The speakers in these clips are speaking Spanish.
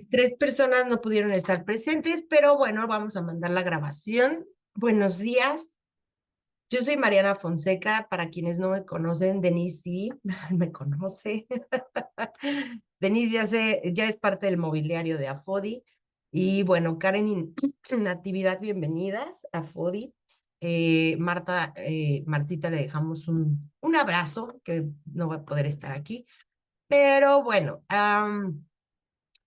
Tres personas no pudieron estar presentes, pero bueno, vamos a mandar la grabación. Buenos días. Yo soy Mariana Fonseca. Para quienes no me conocen, Denise sí me conoce. Denise ya es parte del mobiliario de Afodi. Y bueno, Karen y Natividad, bienvenidas a Afodi. Martita, le dejamos un abrazo, que no va a poder estar aquí. Pero bueno,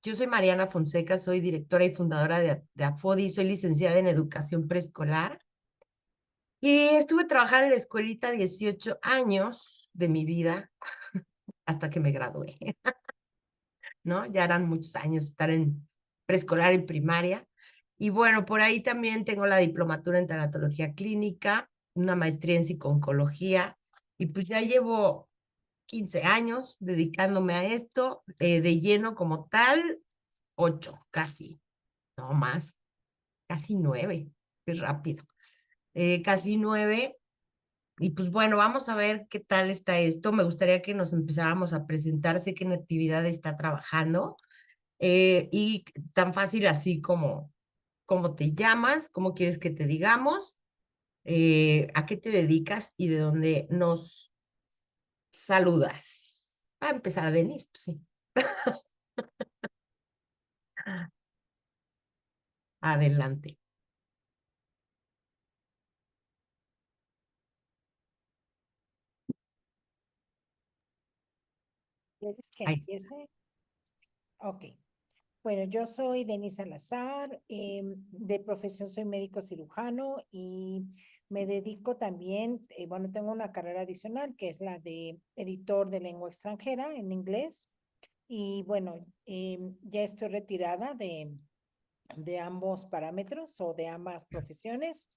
yo soy Mariana Fonseca, soy directora y fundadora de Afodi, soy licenciada en educación preescolar y estuve trabajando en la escuelita 18 años de mi vida hasta que me gradué, ¿no? Ya eran muchos años estar en preescolar y primaria. Y bueno, por ahí también tengo la diplomatura en tanatología clínica, una maestría en psico-oncología y pues ya llevo 15 años dedicándome a esto de lleno como tal, 8 casi, no más. Casi 9, qué rápido. Casi 9. Y pues bueno, vamos a ver qué tal está esto. Me gustaría que nos empezáramos a presentar. Sé que Natividad está trabajando. Y tan fácil así como, ¿cómo te llamas? ¿Cómo quieres que te digamos? ¿A qué te dedicas? Y de dónde nos saludas. Va a empezar Denise, pues sí. Adelante. ¿Quieres que Ahí. empiece? Ok. Bueno, yo soy Denise Salazar, de profesión soy médico cirujano y me dedico también, bueno, tengo una carrera adicional que es la de editor de lengua extranjera en inglés y bueno, ya estoy retirada de ambos parámetros o de ambas profesiones.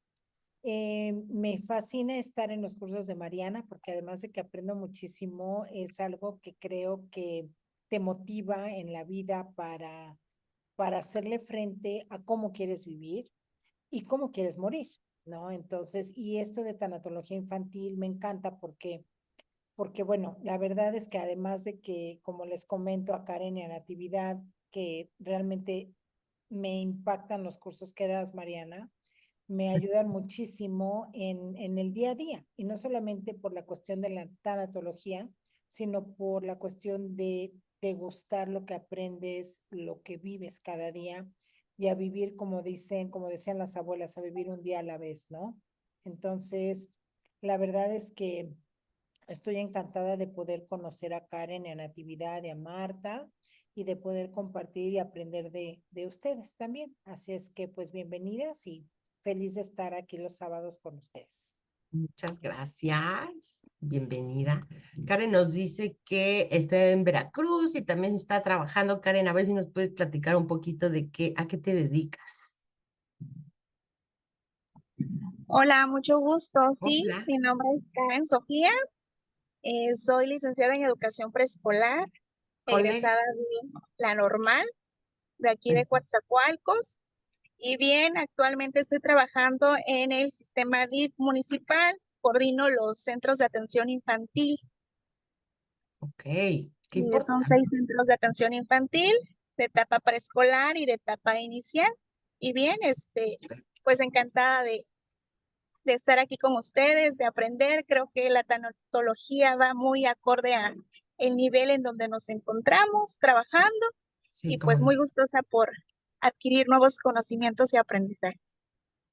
Me fascina estar en los cursos de Mariana porque además de que aprendo muchísimo, es algo que creo que te motiva en la vida para hacerle frente a cómo quieres vivir y cómo quieres morir, ¿no? Entonces, y esto de tanatología infantil me encanta porque bueno, la verdad es que además de que, como les comento a Karen y a Natividad, que realmente me impactan los cursos que das, Mariana, me ayudan muchísimo en el día a día, y no solamente por la cuestión de la tanatología, sino por la cuestión de gustar lo que aprendes, lo que vives cada día, y a vivir, como dicen, como decían las abuelas, a vivir un día a la vez, ¿no? Entonces, la verdad es que estoy encantada de poder conocer a Karen y a Natividad y a Marta y de poder compartir y aprender de ustedes también. Así es que pues bienvenidas y feliz de estar aquí los sábados con ustedes. Muchas gracias. Bienvenida. Karen nos dice que está en Veracruz y también está trabajando. Karen, a ver si nos puedes platicar un poquito de a qué te dedicas. Hola, mucho gusto. Sí, Hola. mi nombre es Karen Sofía. Soy licenciada en educación preescolar, Cole. egresada de la normal de aquí de Coatzacoalcos. Y bien, actualmente estoy trabajando en el sistema DIF municipal. Coordino los centros de atención infantil. Ok, qué Son importante. 6 centros de atención infantil, de etapa preescolar y de etapa inicial. Y bien, pues encantada de estar aquí con ustedes, de aprender. Creo que la tanatología va muy acorde a el nivel en donde nos encontramos trabajando Sí, y cómo pues no. muy gustosa por adquirir nuevos conocimientos y aprendizajes.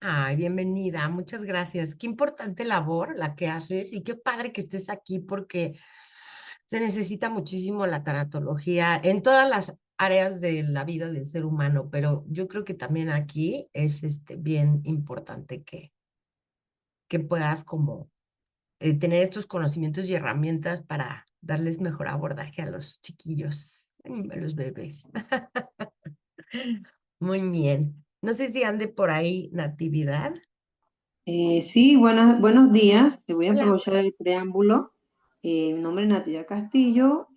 Ay, bienvenida. Muchas gracias. Qué importante labor la que haces y qué padre que estés aquí porque se necesita muchísimo la tanatología en todas las áreas de la vida del ser humano, pero yo creo que también aquí es bien importante que puedas como tener estos conocimientos y herramientas para darles mejor abordaje a los chiquillos, a los bebés. Muy bien. No sé si ande por ahí Natividad. Sí, buenos días. Te voy a Hola. aprovechar el preámbulo. Mi nombre es Natalia Castillo,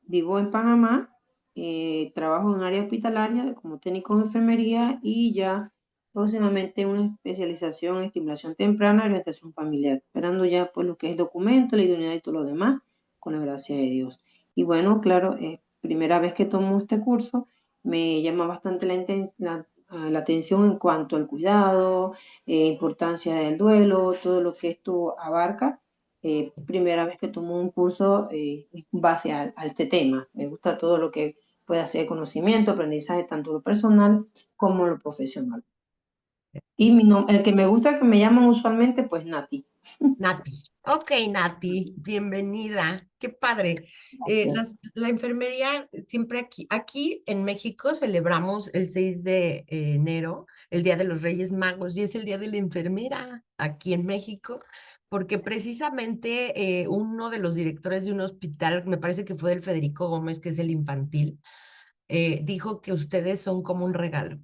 vivo en Panamá, trabajo en área hospitalaria como técnico en enfermería y ya próximamente una especialización en estimulación temprana y orientación familiar, esperando ya pues lo que es documento, la idoneidad y todo lo demás, con la gracia de Dios. Y bueno, claro, es primera vez que tomo este curso me llama bastante la atención en cuanto al cuidado, importancia del duelo, todo lo que esto abarca. Primera vez que tomo un curso en base a este tema. Me gusta todo lo que pueda ser conocimiento, aprendizaje, tanto lo personal como lo profesional. Y el que me gusta, que me llaman usualmente, pues Nati. Nati. Ok, Nati, bienvenida. Qué padre. La enfermería siempre aquí en México celebramos el 6 de enero, el Día de los Reyes Magos, y es el Día de la Enfermera aquí en México, porque precisamente uno de los directores de un hospital, me parece que fue del Federico Gómez, que es el infantil, dijo que ustedes son como un regalo,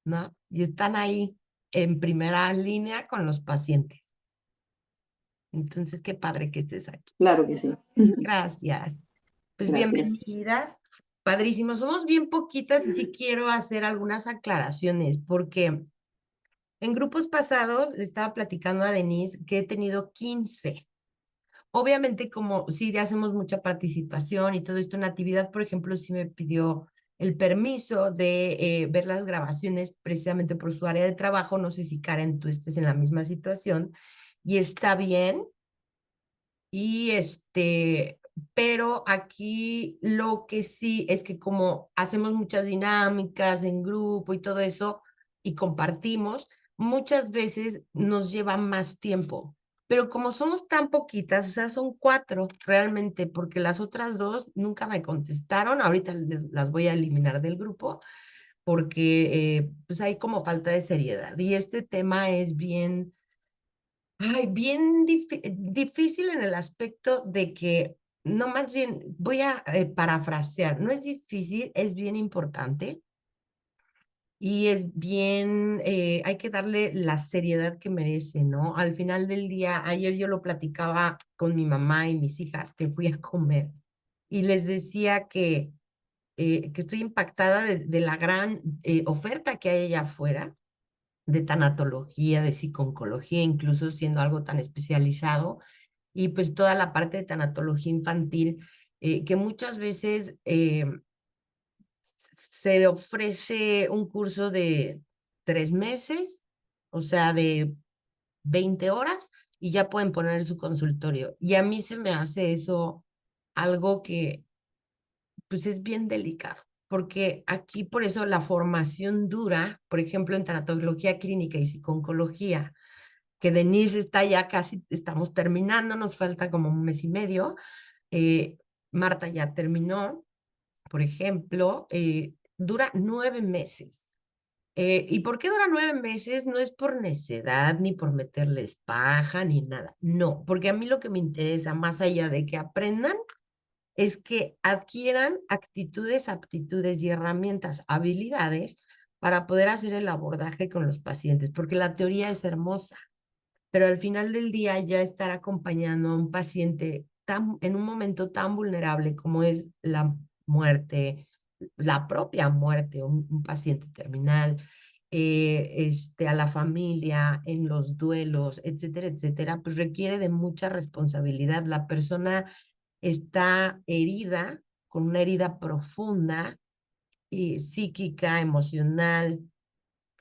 ¿no? Y están ahí en primera línea con los pacientes. Entonces, qué padre que estés aquí. Claro que sí. Gracias. Pues Gracias. bienvenidas. Padrísimo. Somos bien poquitas y sí quiero hacer algunas aclaraciones porque en grupos pasados le estaba platicando a Denise que he tenido 15. Obviamente, como sí ya hacemos mucha participación y todo esto, Natividad, por ejemplo, sí me pidió el permiso de ver las grabaciones precisamente por su área de trabajo. No sé si Karen, tú estés en la misma situación y está bien. Y pero aquí lo que sí es que como hacemos muchas dinámicas en grupo y todo eso y compartimos, muchas veces nos lleva más tiempo. Pero como somos tan poquitas, o sea, son 4 realmente, porque las otras 2 nunca me contestaron. Ahorita las voy a eliminar del grupo porque pues hay como falta de seriedad. Y este tema es bien bien difícil en el aspecto de que, no más bien, voy a parafrasear, no es difícil, es bien importante y es bien, hay que darle la seriedad que merece, ¿no? Al final del día, ayer yo lo platicaba con mi mamá y mis hijas que fui a comer y les decía que estoy impactada de la gran oferta que hay allá afuera de tanatología, de psiconcología, incluso siendo algo tan especializado, y pues toda la parte de tanatología infantil, que muchas veces se ofrece un curso de 3 meses, o sea, de 20 horas, y ya pueden poner su consultorio. Y a mí se me hace eso algo que pues es bien delicado, porque aquí por eso la formación dura, por ejemplo, en tanatología clínica y psiconcología, que Denise está ya casi, estamos terminando, nos falta como un mes y medio. Marta ya terminó, por ejemplo, dura 9 meses. ¿Y por qué dura 9 meses? No es por necedad, ni por meterles paja, ni nada. No, porque a mí lo que me interesa, más allá de que aprendan, es que adquieran actitudes, aptitudes y herramientas, habilidades para poder hacer el abordaje con los pacientes, porque la teoría es hermosa, pero al final del día ya estar acompañando a un paciente en un momento tan vulnerable como es la muerte, la propia muerte, un paciente terminal, a la familia, en los duelos, etcétera, etcétera, pues requiere de mucha responsabilidad. La persona está herida, con una herida profunda, psíquica, emocional,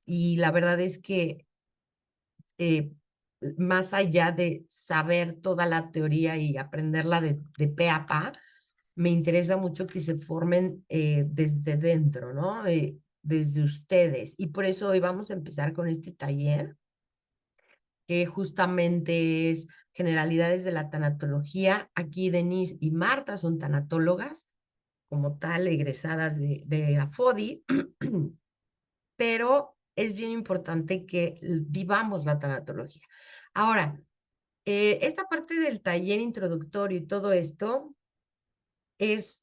y la verdad es que eh, más allá de saber toda la teoría y aprenderla de pe a pa, me interesa mucho que se formen desde dentro, ¿no? Desde ustedes. Y por eso hoy vamos a empezar con este taller, que justamente es generalidades de la tanatología. Aquí Denise y Marta son tanatólogas, como tal, egresadas de AFODI, pero es bien importante que vivamos la tanatología. Ahora, esta parte del taller introductorio y todo esto es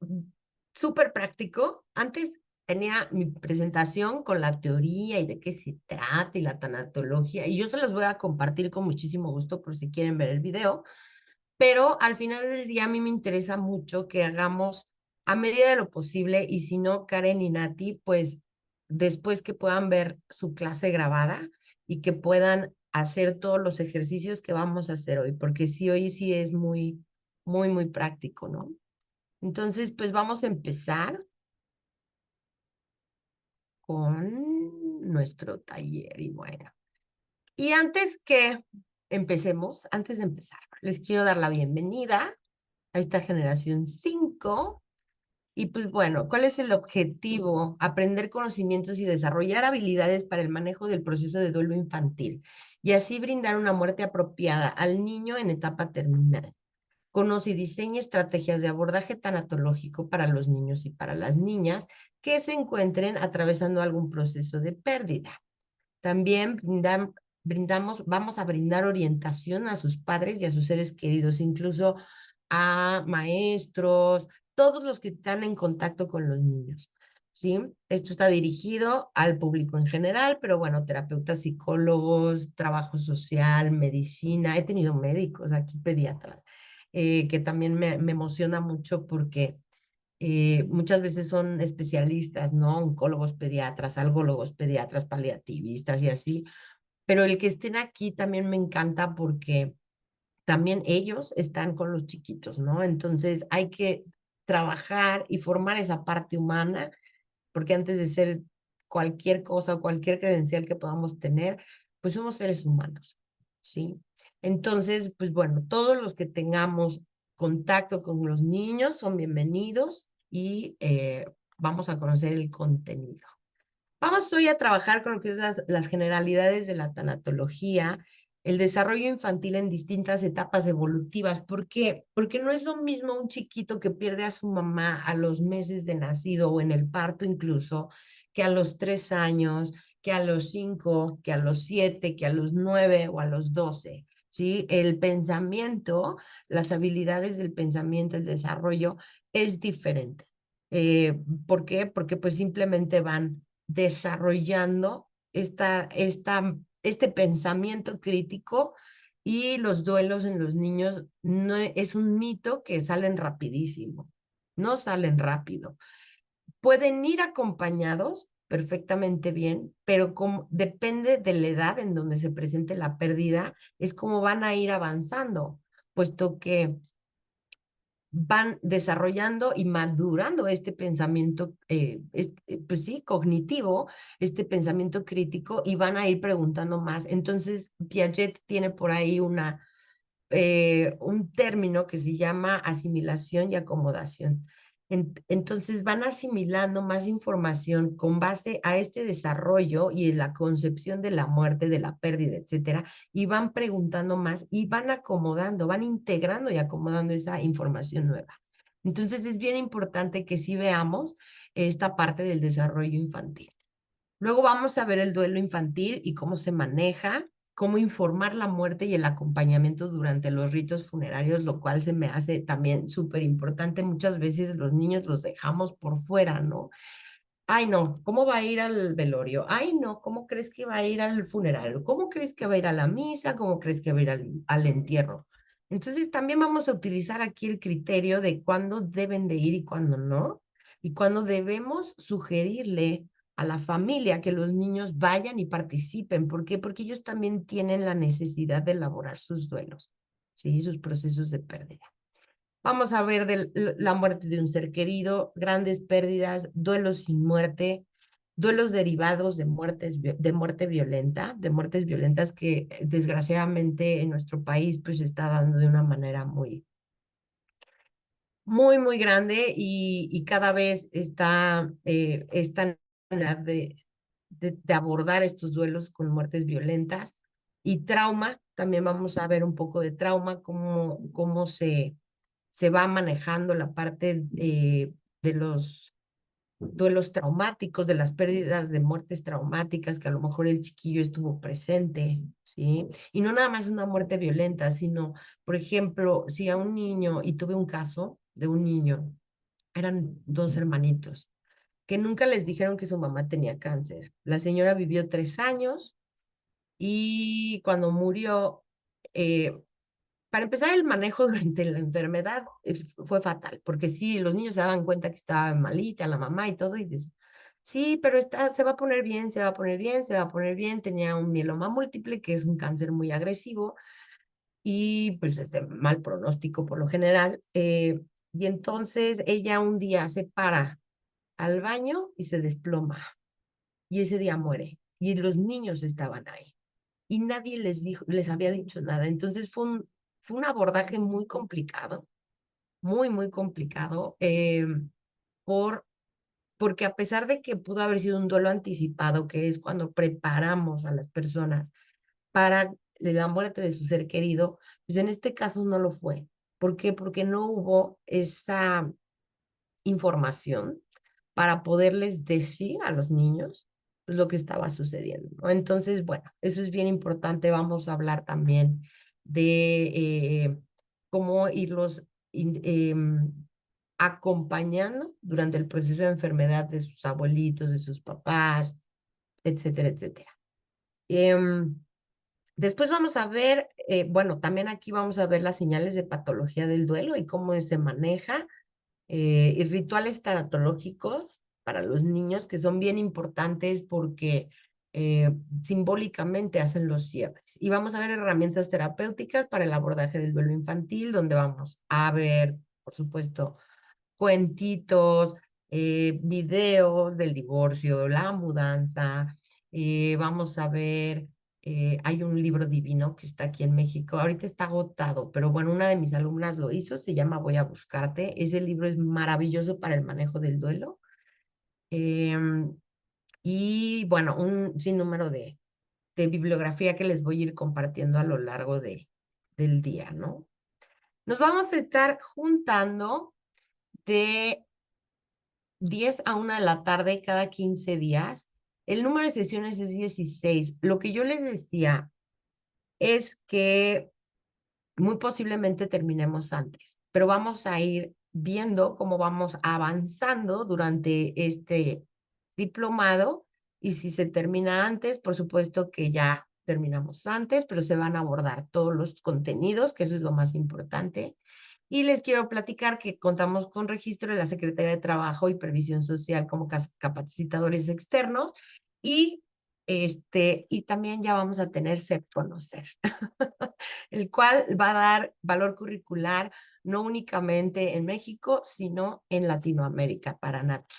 súper práctico. Antes tenía mi presentación con la teoría y de qué se trata y la tanatología, y yo se los voy a compartir con muchísimo gusto por si quieren ver el video, pero al final del día a mí me interesa mucho que hagamos a medida de lo posible, y si no, Karen y Nati, pues después que puedan ver su clase grabada y que puedan hacer todos los ejercicios que vamos a hacer hoy, porque sí, hoy sí es muy, muy, muy práctico, ¿no? Entonces, pues vamos a empezar. con nuestro taller. Y bueno, y antes que empecemos, antes de empezar, les quiero dar la bienvenida a esta generación 5. Y pues bueno, ¿cuál es el objetivo? Aprender conocimientos y desarrollar habilidades para el manejo del proceso de duelo infantil y así brindar una muerte apropiada al niño en etapa terminal. Conoce y diseña estrategias de abordaje tanatológico para los niños y para las niñas que se encuentren atravesando algún proceso de pérdida. También vamos a brindar orientación a sus padres y a sus seres queridos, incluso a maestros, todos los que están en contacto con los niños, ¿sí? Esto está dirigido al público en general, pero bueno, terapeutas, psicólogos, trabajo social, medicina, he tenido médicos aquí, pediatras, que también me emociona mucho porque muchas veces son especialistas, ¿no? Oncólogos pediatras, algólogos pediatras, paliativistas y así, pero el que estén aquí también me encanta porque también ellos están con los chiquitos, ¿no? Entonces hay que trabajar y formar esa parte humana, porque antes de ser cualquier cosa o cualquier credencial que podamos tener, pues somos seres humanos, ¿sí? Entonces, pues bueno, todos los que tengamos contacto con los niños son bienvenidos y vamos a conocer el contenido. Vamos hoy a trabajar con lo que es las generalidades de la tanatología, el desarrollo infantil en distintas etapas evolutivas. ¿Por qué? Porque no es lo mismo un chiquito que pierde a su mamá a los meses de nacido o en el parto incluso, que a los 3 años, que a los 5, que a los 7, que a los 9 o a los 12. ¿Sí? El pensamiento, las habilidades del pensamiento, el desarrollo es diferente. ¿Por qué? Porque pues simplemente van desarrollando este pensamiento crítico y los duelos en los niños no es un mito que salen rapidísimo, no salen rápido. Pueden ir acompañados perfectamente bien, pero como depende de la edad en donde se presente la pérdida, es como van a ir avanzando, puesto que van desarrollando y madurando este pensamiento, pues sí, cognitivo, este pensamiento crítico y van a ir preguntando más. Entonces, Piaget tiene por ahí un término que se llama asimilación y acomodación. Entonces van asimilando más información con base a este desarrollo y en la concepción de la muerte, de la pérdida, etcétera, y van preguntando más y van acomodando, van integrando y acomodando esa información nueva. Entonces es bien importante que sí veamos esta parte del desarrollo infantil. Luego vamos a ver el duelo infantil y cómo se maneja, cómo informar la muerte y el acompañamiento durante los ritos funerarios, lo cual se me hace también súper importante. Muchas veces los niños los dejamos por fuera, ¿no? Ay, no, ¿cómo va a ir al velorio? Ay, no, ¿cómo crees que va a ir al funeral? ¿Cómo crees que va a ir a la misa? ¿Cómo crees que va a ir al entierro? Entonces también vamos a utilizar aquí el criterio de cuándo deben de ir y cuándo no, y cuándo debemos sugerirle a la familia que los niños vayan y participen. ¿Por qué? Porque ellos también tienen la necesidad de elaborar sus duelos, ¿sí? Sus procesos de pérdida. Vamos a ver la muerte de un ser querido, grandes pérdidas, duelos sin muerte, duelos derivados de muerte violenta, de muertes violentas que desgraciadamente en nuestro país pues se está dando de una manera muy grande y cada vez está esta necesidad de abordar estos duelos con muertes violentas y trauma. También vamos a ver un poco de trauma, cómo se va manejando la parte de los duelos traumáticos, de las pérdidas de muertes traumáticas, que a lo mejor el chiquillo estuvo presente, ¿sí? Y no nada más una muerte violenta, sino, por ejemplo, si a un niño, y tuve un caso de un niño, eran 2 hermanitos, que nunca les dijeron que su mamá tenía cáncer. La señora vivió 3 años y cuando murió, para empezar, el manejo durante la enfermedad fue fatal, porque sí, los niños se daban cuenta que estaba malita la mamá y todo, y decían, sí, pero se va a poner bien, se va a poner bien, se va a poner bien. Tenía un mieloma múltiple, que es un cáncer muy agresivo, y pues es de mal pronóstico por lo general. Y entonces ella un día se para al baño y se desploma. y ese día muere. Y los niños estaban ahí. Y nadie les había dicho nada. Entonces fue un abordaje muy complicado, muy complicado, porque a pesar de que pudo haber sido un duelo anticipado, que es cuando preparamos a las personas para la muerte de su ser querido, pues en este caso no lo fue. ¿Por qué? Porque no hubo esa información para poderles decir a los niños pues, lo que estaba sucediendo, ¿no? Entonces, bueno, eso es bien importante. Vamos a hablar también de cómo irlos acompañando durante el proceso de enfermedad de sus abuelitos, de sus papás, etcétera, etcétera. Después vamos a ver, bueno, también aquí vamos a ver las señales de patología del duelo y cómo se maneja, y rituales tanatológicos para los niños que son bien importantes porque simbólicamente hacen los cierres. Y vamos a ver herramientas terapéuticas para el abordaje del duelo infantil, donde vamos a ver, por supuesto, cuentitos, videos del divorcio, la mudanza. Vamos a ver, hay un libro divino que está aquí en México, ahorita está agotado, pero bueno, una de mis alumnas lo hizo, se llama Voy a buscarte. Ese libro es maravilloso para el manejo del duelo. Y bueno, un sinnúmero de bibliografía que les voy a ir compartiendo a lo largo del día, ¿no? Nos vamos a estar juntando de 10 a 1 de la tarde cada 15 días. El número de sesiones es 16. Lo que yo les decía es que muy posiblemente terminemos antes, pero vamos a ir viendo cómo vamos avanzando durante este diplomado y si se termina antes, por supuesto que ya terminamos antes, pero se van a abordar todos los contenidos, que eso es lo más importante. Y les quiero platicar que contamos con registro de la Secretaría de Trabajo y Previsión Social como capacitadores externos y, y también ya vamos a tener SEP Conocer, el cual va a dar valor curricular no únicamente en México, sino en Latinoamérica para Nati.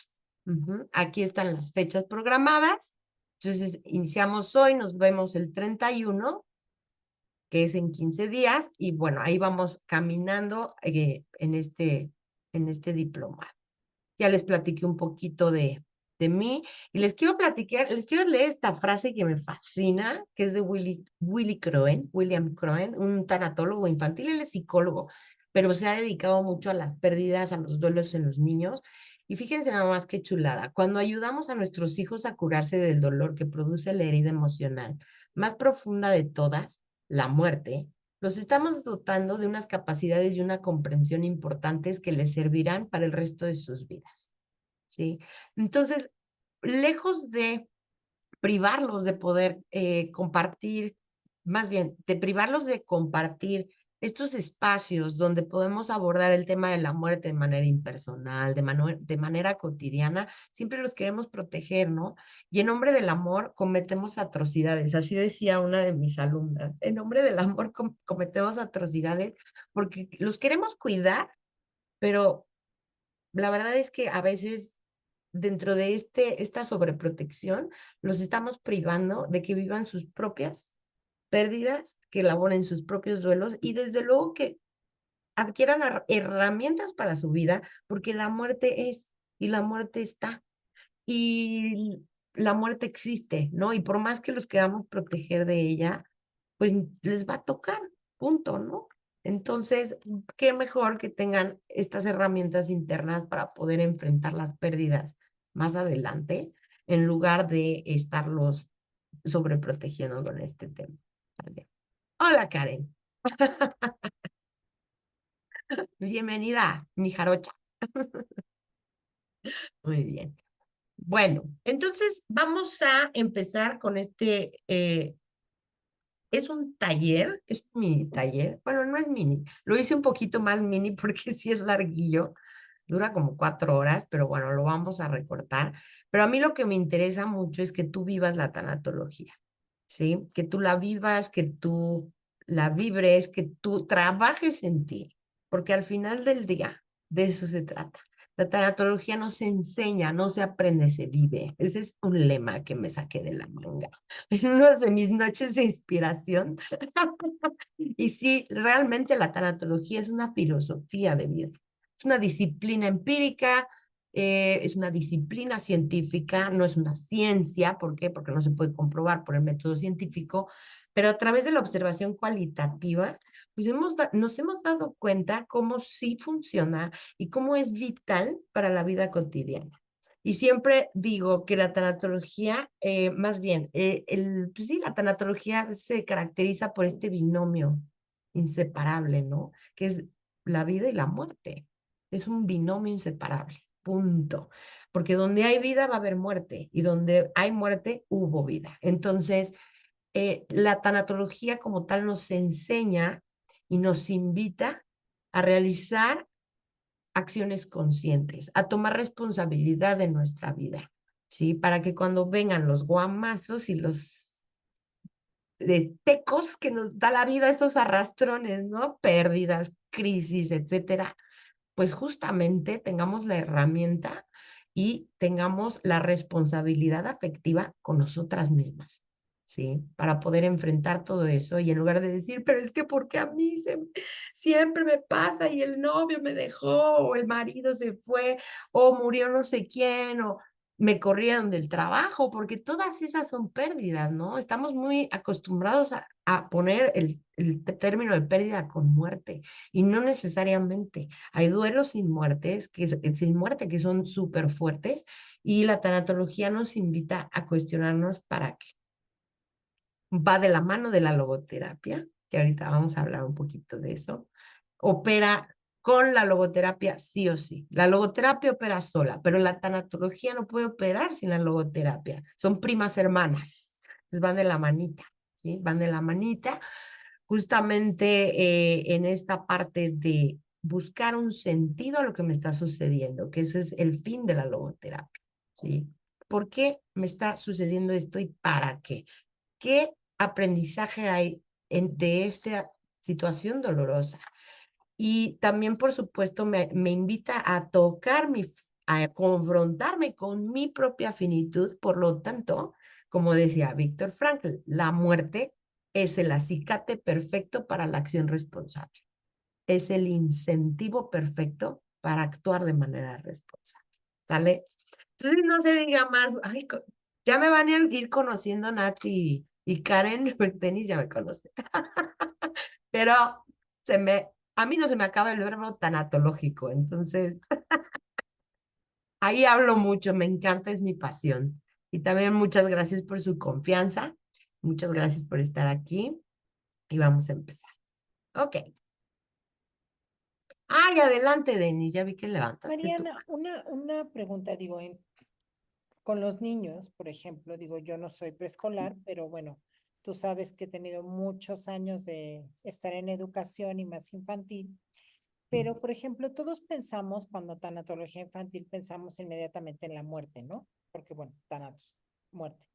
Aquí están las fechas programadas. Entonces, iniciamos hoy, nos vemos el 31, que es en 15 días, y bueno, ahí vamos caminando en este diplomado. Ya les platiqué un poquito de mí, y les quiero platicar, les quiero leer esta frase que me fascina, que es de William Croen, un tanatólogo infantil. Él es psicólogo, pero se ha dedicado mucho a las pérdidas, a los duelos en los niños. Y fíjense nada más qué chulada. Cuando ayudamos a nuestros hijos a curarse del dolor que produce la herida emocional más profunda de todas, la muerte, los estamos dotando de unas capacidades y una comprensión importantes que les servirán para el resto de sus vidas, ¿sí? Entonces, lejos de privarlos de poder compartir, más bien, de privarlos de compartir estos espacios donde podemos abordar el tema de la muerte de manera impersonal, de manera cotidiana, siempre los queremos proteger, ¿no? Y en nombre del amor cometemos atrocidades, así decía una de mis alumnas, en nombre del amor cometemos atrocidades porque los queremos cuidar, pero la verdad es que a veces dentro de esta sobreprotección los estamos privando de que vivan sus propias pérdidas, que elaboren sus propios duelos y desde luego que adquieran herramientas para su vida, porque la muerte es y la muerte está y la muerte existe, ¿no? Y por más que los queramos proteger de ella, pues les va a tocar, punto, ¿no? Entonces, qué mejor que tengan estas herramientas internas para poder enfrentar las pérdidas más adelante, en lugar de estarlos sobreprotegiendo con este tema. ¿Vale? Hola, Karen. Bienvenida, mi jarocha. Muy bien. Bueno, entonces vamos a empezar con es un taller, es un mini taller. Bueno, no es mini, lo hice un poquito más mini porque sí es larguillo, dura como 4 horas, pero bueno, lo vamos a recortar. Pero a mí lo que me interesa mucho es que tú vivas la tanatología, ¿sí? Que tú la vivas, que tú la vibres, que tú trabajes en ti, porque al final del día de eso se trata, La tanatología no se enseña, no se aprende, se vive. Ese es un lema que me saqué de la manga en una de mis noches de inspiración. Y sí, realmente la tanatología es una filosofía de vida. Es una disciplina empírica, es una disciplina científica, no es una ciencia. ¿Por qué? Porque no se puede comprobar por el método científico, pero a través de la observación cualitativa, pues nos hemos dado cuenta cómo sí funciona y cómo es vital para la vida cotidiana. Y siempre digo que la tanatología, más bien, pues sí, la tanatología se caracteriza por este binomio inseparable, ¿no? Que es la vida y la muerte. Es un binomio inseparable, punto. Porque donde hay vida va a haber muerte y donde hay muerte hubo vida. Entonces, la tanatología como tal nos enseña y nos invita a realizar acciones conscientes, a tomar responsabilidad de nuestra vida, ¿sí? Para que cuando vengan los guamazos y los tecos que nos da la vida, esos arrastrones, ¿no? Pérdidas, crisis, etcétera, pues justamente tengamos la herramienta y tengamos la responsabilidad afectiva con nosotras mismas, ¿sí? Para poder enfrentar todo eso y en lugar de decir, pero es que ¿por qué a mí siempre me pasa y el novio me dejó o el marido se fue o murió no sé quién o me corrieron del trabajo? Porque todas esas son pérdidas, ¿no? Estamos muy acostumbrados a poner el término de pérdida con muerte y no necesariamente. Hay duelos sin muerte que son súper fuertes y la tanatología nos invita a cuestionarnos para qué. Va de la mano de la logoterapia, que ahorita vamos a hablar un poquito de eso. Opera con la logoterapia sí o sí. La logoterapia opera sola, pero la tanatología no puede operar sin la logoterapia. Son primas hermanas. Entonces van de la manita, ¿sí? Van de la manita justamente en esta parte de buscar un sentido a lo que me está sucediendo, que eso es el fin de la logoterapia, ¿sí? ¿Por qué me está sucediendo esto y para qué? ¿Qué aprendizaje hay de esta situación dolorosa? Y también, por supuesto, me invita a a confrontarme con mi propia finitud. Por lo tanto, como decía Víctor Frankl, la muerte es el acicate perfecto para la acción responsable. Es el incentivo perfecto para actuar de manera responsable. ¿Sale? Entonces, no se diga más. Ay, ya me van a ir conociendo Nati y Karen Tenis ya me conoce. Pero a mí no se me acaba el verbo tanatológico, entonces ahí hablo mucho, me encanta, es mi pasión. Y también muchas gracias por su confianza, muchas gracias por estar aquí y vamos a empezar. Ok. Ay, adelante, Denis, ya vi que levantaste tu Mariana, una pregunta, digo, con los niños, por ejemplo, digo, yo no soy preescolar, pero bueno, tú sabes que he tenido muchos años de estar en educación y más infantil, mano. pero por ejemplo, todos pensamos, cuando tanatología infantil, pensamos inmediatamente en la muerte, ¿no? Porque bueno, tanatos, muerte.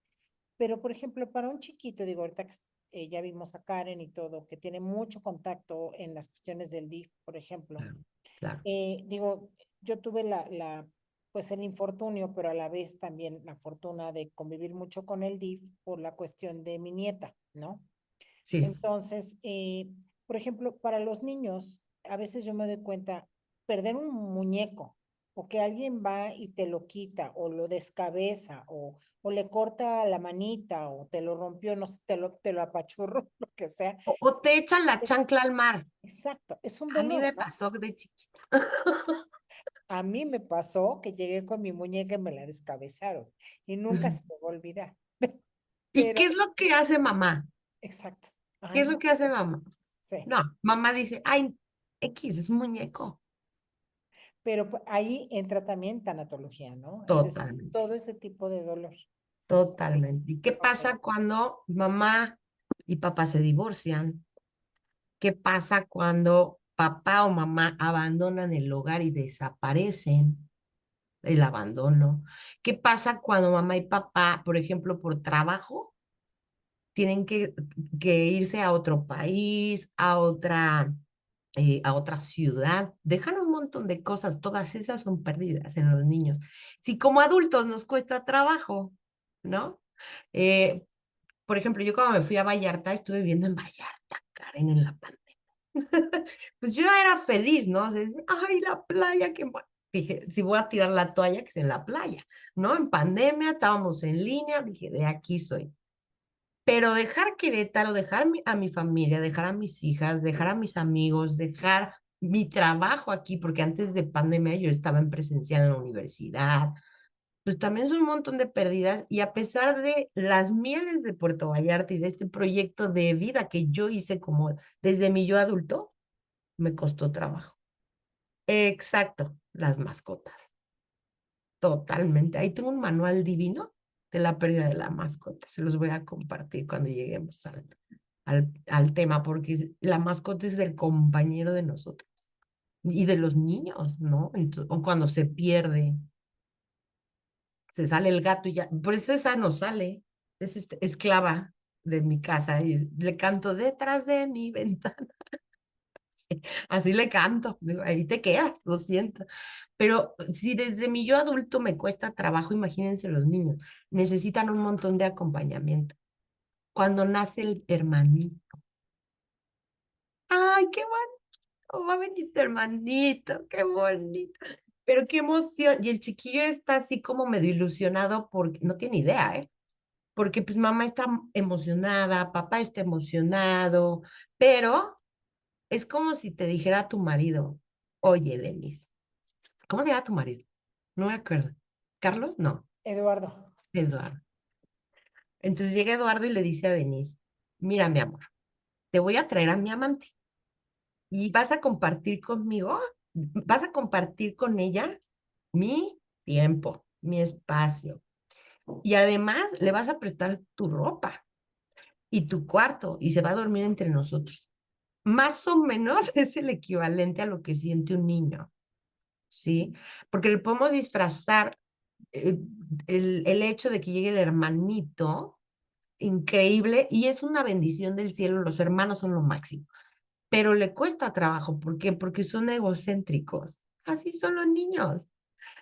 Pero por ejemplo, para un chiquito, digo, ahorita que ya vimos a Karen y todo, que tiene mucho contacto en las cuestiones del DIF, por ejemplo, Claro, claro. digo, yo tuve pues el infortunio, pero a la vez también la fortuna de convivir mucho con el DIF por la cuestión de mi nieta, ¿no? Sí. Entonces, por ejemplo, para los niños, a veces yo me doy cuenta, perder un muñeco o que alguien va y te lo quita o lo descabeza o le corta la manita o te lo rompió, no sé, te lo apachurro, lo que sea. O te echan la chancla al mar. Exacto, es un A mí dolor, me ¿no? pasó de chiquita. A mí me pasó que llegué con mi muñeca y me la descabezaron y nunca se me va a olvidar. ¿Y Pero, qué es lo que hace mamá? exacto. ¿Qué Ay, es lo no, que hace mamá? sí. No, mamá dice, ay, X es un muñeco. Pero ahí entra también tanatología, ¿no? Es decir, Totalmente, todo ese tipo de dolor. Ok, totalmente. ¿Y qué ok. pasa cuando mamá y papá se divorcian? ¿Qué pasa cuando papá o mamá abandonan el hogar y desaparecen? El abandono. ¿Qué pasa cuando mamá y papá, por ejemplo, por trabajo, tienen que irse a otro país, a otra ciudad? Dejan un montón de cosas, todas esas son pérdidas en los niños. Si como adultos nos cuesta trabajo, ¿no? Eh, por ejemplo, yo cuando me fui a Vallarta, estuve viviendo en Vallarta, Karen, en la pandemia. Pues yo era feliz, ¿no? O sea, ay, la playa, qué bueno. Dije, si voy a tirar la toalla, que es en la playa, ¿no? En pandemia, estábamos en línea, dije, de aquí soy. Pero dejar Querétaro, dejar a mi familia, dejar a mis hijas, dejar a mis amigos, dejar mi trabajo aquí, porque antes de pandemia yo estaba en presencial en la universidad, pues también es un montón de pérdidas y a pesar de las mieles de Puerto Vallarta y de este proyecto de vida que yo hice como desde mi yo adulto, me costó trabajo. Exacto, las mascotas, totalmente. Ahí tengo un manual divino de la pérdida de la mascota. Se los voy a compartir cuando lleguemos al tema, porque la mascota es el compañero de nosotros y de los niños, ¿no? O cuando se pierde, se sale el gato y ya, por eso esa no sale, es esclava de mi casa y le canto detrás de mi ventana. Sí, así le canto, digo, ahí te quedas, lo siento. Pero si desde mi yo adulto me cuesta trabajo, imagínense los niños, necesitan un montón de acompañamiento. Cuando nace el hermanito, ay, qué bonito, va a venir tu hermanito, qué bonito. Pero qué emoción. Y el chiquillo está así como medio ilusionado porque no tiene idea, ¿eh? Porque pues mamá está emocionada, papá está emocionado, pero es como si te dijera tu marido, oye, Denise, ¿cómo se llama tu marido? No me acuerdo. ¿Carlos? No, Eduardo. Eduardo. Entonces llega Eduardo y le dice a Denise, mira, mi amor, te voy a traer a mi amante y vas a compartir conmigo, vas a compartir con ella mi tiempo, mi espacio. Y además le vas a prestar tu ropa y tu cuarto y se va a dormir entre nosotros. Más o menos es el equivalente a lo que siente un niño, ¿sí? Porque le podemos disfrazar eh, el hecho de que llegue el hermanito, increíble, y es una bendición del cielo, los hermanos son lo máximo, pero le cuesta trabajo, ¿por qué? Porque son egocéntricos, así son los niños.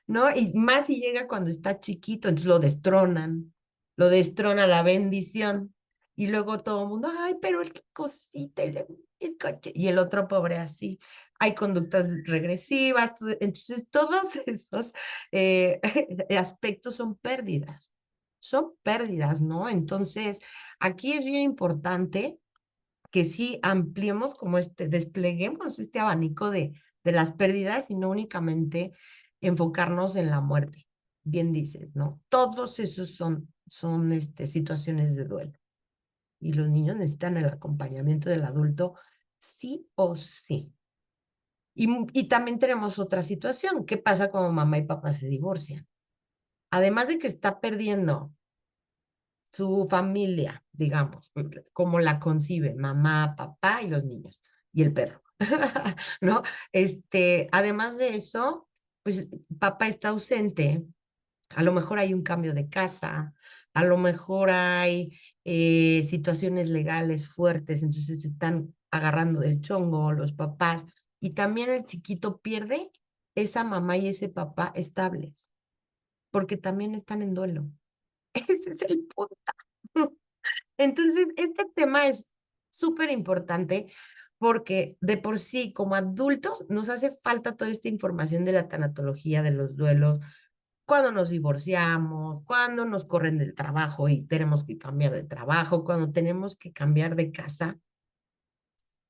¿No? Y más si llega cuando está chiquito, entonces lo destrona la bendición. Y luego todo el mundo, ay, pero el cosita, el coche. Y el otro pobre así. Hay conductas regresivas. Entonces, todos esos aspectos son pérdidas, ¿no? Entonces, aquí es bien importante que sí ampliemos como despleguemos este abanico de las pérdidas y no únicamente enfocarnos en la muerte. Bien dices, ¿no? Todos esos son situaciones de duelo. Y los niños necesitan el acompañamiento del adulto sí o sí. Y también tenemos otra situación. ¿Qué pasa cuando mamá y papá se divorcian? Además de que está perdiendo su familia, digamos, como la concibe, mamá, papá y los niños, y el perro, ¿no? Además de eso, pues papá está ausente, a lo mejor hay un cambio de casa, a lo mejor hay situaciones legales fuertes, entonces se están agarrando del chongo los papás, y también el chiquito pierde esa mamá y ese papá estables, porque también están en duelo. Ese es el punto. Entonces, este tema es súper importante porque de por sí, como adultos, nos hace falta toda esta información de la tanatología, de los duelos, cuando nos divorciamos, cuando nos corren del trabajo y tenemos que cambiar de trabajo, cuando tenemos que cambiar de casa,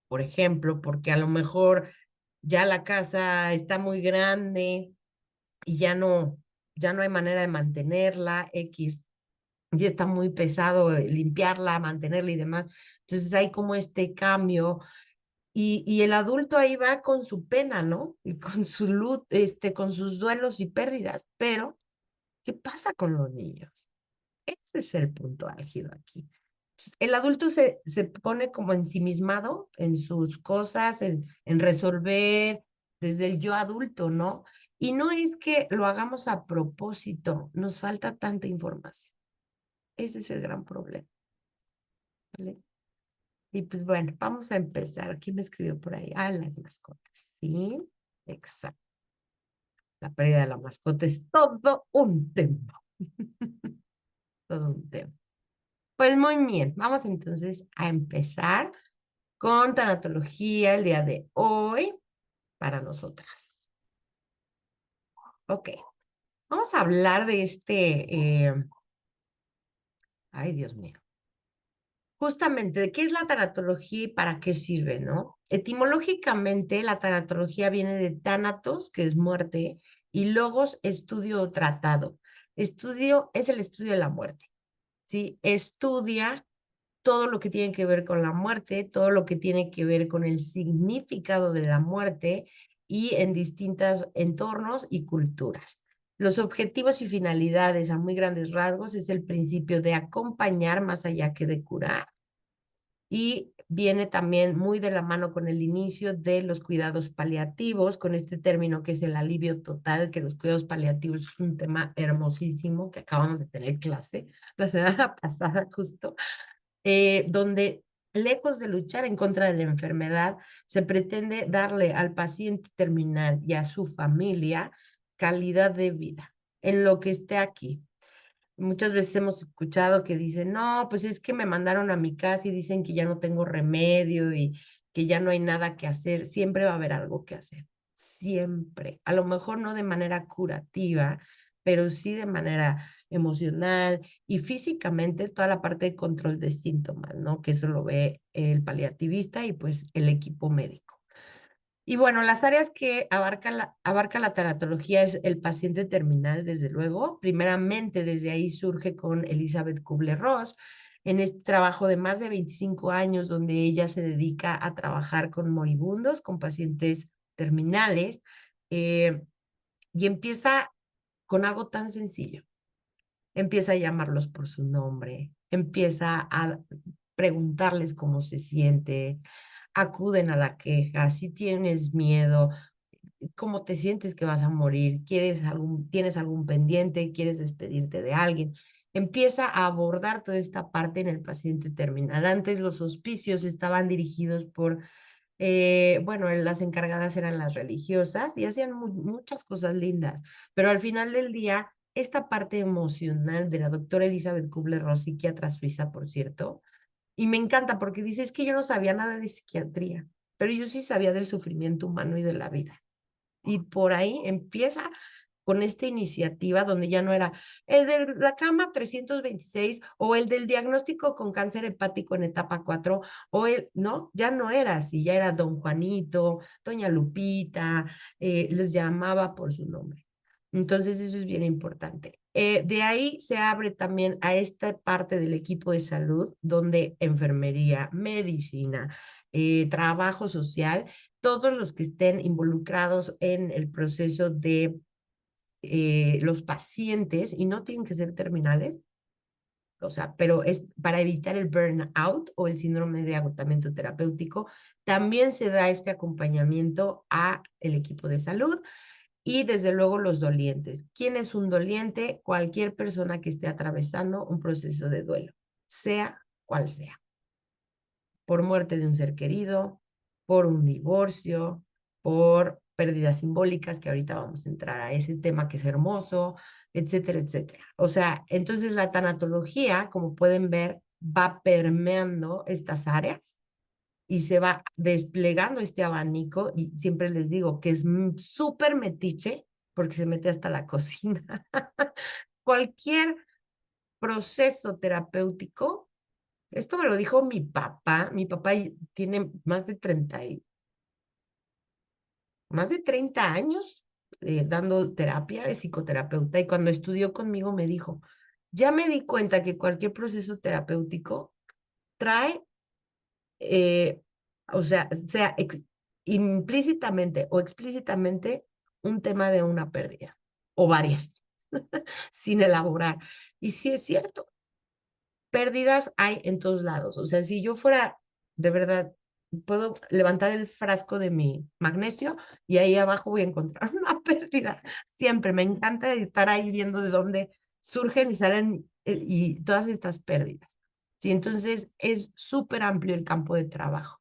por ejemplo, porque a lo mejor ya la casa está muy grande y ya no hay manera de mantenerla, X ya está muy pesado limpiarla, mantenerla y demás. Entonces hay como este cambio y el adulto ahí va con su pena, ¿no? Y con su con sus duelos y pérdidas. Pero, ¿qué pasa con los niños? Ese es el punto álgido aquí. El adulto se pone como ensimismado en sus cosas, en resolver desde el yo adulto, ¿no? Y no es que lo hagamos a propósito, nos falta tanta información. Ese es el gran problema, ¿vale? Y pues bueno, vamos a empezar. ¿Quién me escribió por ahí? Ah, las mascotas, ¿sí? Exacto. La pérdida de la mascota es todo un tema. Todo un tema. Pues muy bien, vamos entonces a empezar con tanatología el día de hoy para nosotras. Ok, vamos a hablar de ay Dios mío, justamente de qué es la tanatología y para qué sirve, ¿no? Etimológicamente, la tanatología viene de tánatos, que es muerte, y logos, estudio o tratado. Estudio es el estudio de la muerte, ¿sí? Estudia todo lo que tiene que ver con la muerte, todo lo que tiene que ver con el significado de la muerte y en distintos entornos y culturas. Los objetivos y finalidades a muy grandes rasgos es el principio de acompañar más allá que de curar y viene también muy de la mano con el inicio de los cuidados paliativos, con este término que es el alivio total, que los cuidados paliativos es un tema hermosísimo que acabamos de tener clase la semana pasada justo, donde lejos de luchar en contra de la enfermedad, se pretende darle al paciente terminal y a su familia calidad de vida en lo que esté aquí. Muchas veces hemos escuchado que dicen, no, pues es que me mandaron a mi casa y dicen que ya no tengo remedio y que ya no hay nada que hacer. Siempre va a haber algo que hacer, siempre. A lo mejor no de manera curativa, pero sí de manera emocional y físicamente toda la parte de control de síntomas, ¿no? Que eso lo ve el paliativista y pues el equipo médico. Y bueno, las áreas que abarca la tanatología es el paciente terminal, desde luego. Primeramente, desde ahí surge con Elizabeth Kubler-Ross, en este trabajo de más de 25 años, donde ella se dedica a trabajar con moribundos, con pacientes terminales, eh, y empieza con algo tan sencillo. Empieza a llamarlos por su nombre, empieza a preguntarles cómo se siente, acuden a la queja, si tienes miedo, cómo te sientes que vas a morir, tienes algún pendiente, quieres despedirte de alguien. Empieza a abordar toda esta parte en el paciente terminal. Antes los hospicios estaban dirigidos por, bueno, las encargadas eran las religiosas y hacían muchas cosas lindas, pero al final del día, esta parte emocional de la doctora Elizabeth Kubler-Ross, psiquiatra suiza, por cierto, y me encanta porque dice, es que yo no sabía nada de psiquiatría, pero yo sí sabía del sufrimiento humano y de la vida. Y por ahí empieza con esta iniciativa donde ya no era el de la cama 326 o el del diagnóstico con cáncer hepático en etapa 4 o no, ya no era así, ya era don Juanito, doña Lupita, les llamaba por su nombre. Entonces eso es bien importante. De ahí se abre también a esta parte del equipo de salud, donde enfermería, medicina, trabajo social, todos los que estén involucrados en el proceso de los pacientes, y no tienen que ser terminales, o sea, pero es para evitar el burnout o el síndrome de agotamiento terapéutico, también se da este acompañamiento a el equipo de salud y desde luego los dolientes. ¿Quién es un doliente? Cualquier persona que esté atravesando un proceso de duelo, sea cual sea, por muerte de un ser querido, por un divorcio, por pérdidas simbólicas, que ahorita vamos a entrar a ese tema que es hermoso, etcétera, etcétera. O sea, entonces la tanatología, como pueden ver, va permeando estas áreas y se va desplegando este abanico y siempre les digo que es súper metiche porque se mete hasta la cocina. Cualquier proceso terapéutico, esto me lo dijo mi papá tiene más de 30 años dando terapia, de psicoterapeuta, y cuando estudió conmigo me dijo, ya me di cuenta que cualquier proceso terapéutico trae eh, o sea implícitamente o explícitamente un tema de una pérdida o varias, sin elaborar. Y sí es cierto, pérdidas hay en todos lados. O sea, si yo fuera, de verdad, puedo levantar el frasco de mi magnesio y ahí abajo voy a encontrar una pérdida. Siempre me encanta estar ahí viendo de dónde surgen y salen y todas estas pérdidas. Sí, entonces es súper amplio el campo de trabajo.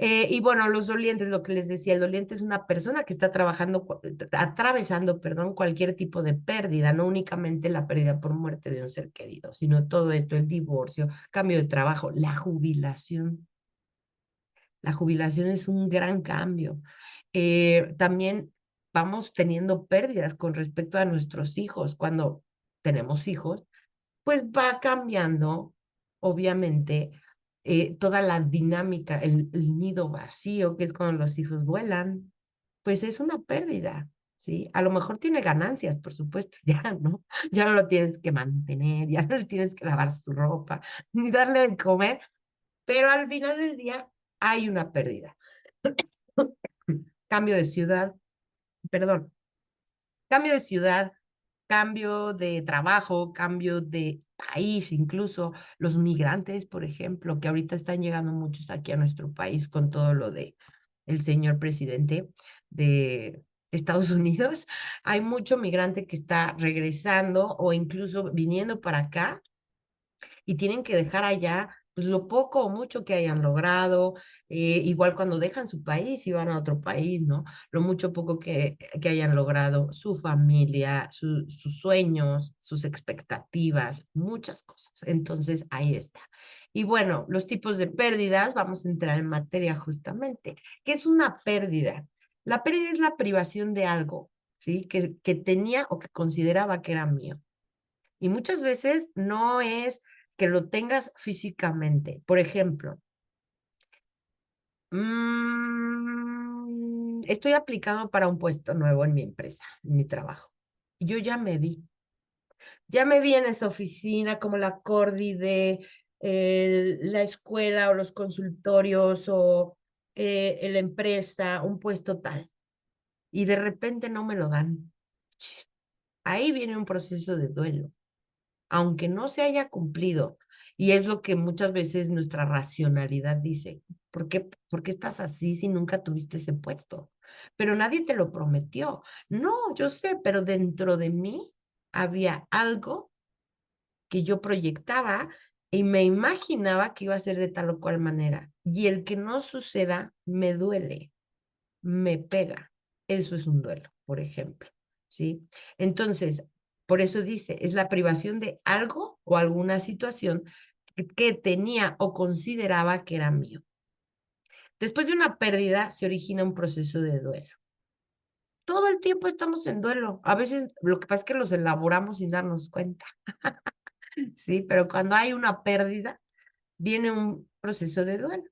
Y bueno, los dolientes, lo que les decía, el doliente es una persona que está atravesando, perdón, cualquier tipo de pérdida, no únicamente la pérdida por muerte de un ser querido, sino todo esto, el divorcio, cambio de trabajo, la jubilación. La jubilación es un gran cambio. También vamos teniendo pérdidas con respecto a nuestros hijos. Cuando tenemos hijos, pues va cambiando, obviamente, toda la dinámica, el nido vacío, que es cuando los hijos vuelan, pues es una pérdida, ¿sí? A lo mejor tiene ganancias, por supuesto, ya, ¿no? Ya no lo tienes que mantener, ya no le tienes que lavar su ropa, ni darle de comer, pero al final del día hay una pérdida. Cambio de ciudad, perdón, cambio de ciudad, cambio de trabajo, cambio de país, incluso los migrantes, por ejemplo, que ahorita están llegando muchos aquí a nuestro país con todo lo de el señor presidente de Estados Unidos. Hay mucho migrante que está regresando o incluso viniendo para acá y tienen que dejar allá pues, lo poco o mucho que hayan logrado, igual cuando dejan su país y van a otro país, ¿no? Lo mucho o poco que hayan logrado, su familia, sus sueños, sus expectativas, muchas cosas. Entonces, ahí está. Y bueno, los tipos de pérdidas, vamos a entrar en materia justamente. ¿Qué es una pérdida? La pérdida es la privación de algo, ¿sí? Que tenía o que consideraba que era mío. Y muchas veces no es que lo tengas físicamente. Por ejemplo, estoy aplicado para un puesto nuevo en mi empresa, en mi trabajo. Yo ya me vi en esa oficina como la cordi de la escuela o los consultorios o la empresa, un puesto tal. Y de repente no me lo dan. Ahí viene un proceso de duelo aunque no se haya cumplido. Y es lo que muchas veces nuestra racionalidad dice, ¿por qué estás así si nunca tuviste ese puesto? Pero nadie te lo prometió. No, yo sé, pero dentro de mí había algo que yo proyectaba y me imaginaba que iba a ser de tal o cual manera. Y el que no suceda me duele, me pega. Eso es un duelo, por ejemplo, ¿sí? Entonces, por eso dice, es la privación de algo o alguna situación que tenía o consideraba que era mío. Después de una pérdida se origina un proceso de duelo. Todo el tiempo estamos en duelo. A veces lo que pasa es que los elaboramos sin darnos cuenta, ¿sí? Pero cuando hay una pérdida, viene un proceso de duelo.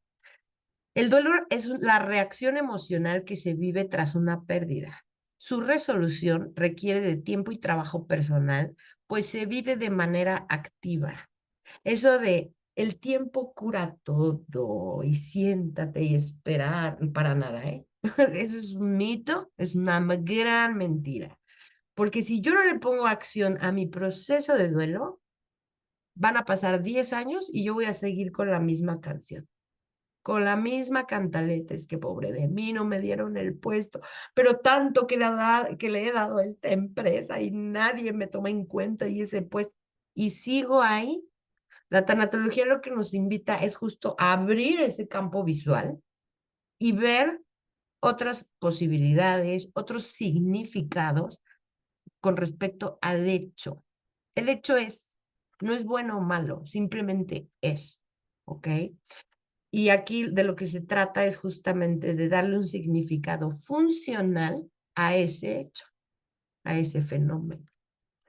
El dolor es la reacción emocional que se vive tras una pérdida. Su resolución requiere de tiempo y trabajo personal, pues se vive de manera activa. Eso de el tiempo cura todo y siéntate y esperar, para nada, ¿eh? Eso es un mito, es una gran mentira. Porque si yo no le pongo acción a mi proceso de duelo, van a pasar 10 años y yo voy a seguir con la misma canción con la misma cantaleta, es que pobre de mí, no me dieron el puesto, pero tanto que le he dado a esta empresa y nadie me toma en cuenta y ese puesto, y sigo ahí. La tanatología lo que nos invita es justo a abrir ese campo visual y ver otras posibilidades, otros significados con respecto al hecho. El hecho es, no es bueno o malo, simplemente es, ¿ok? Y aquí de lo que se trata es justamente de darle un significado funcional a ese hecho, a ese fenómeno.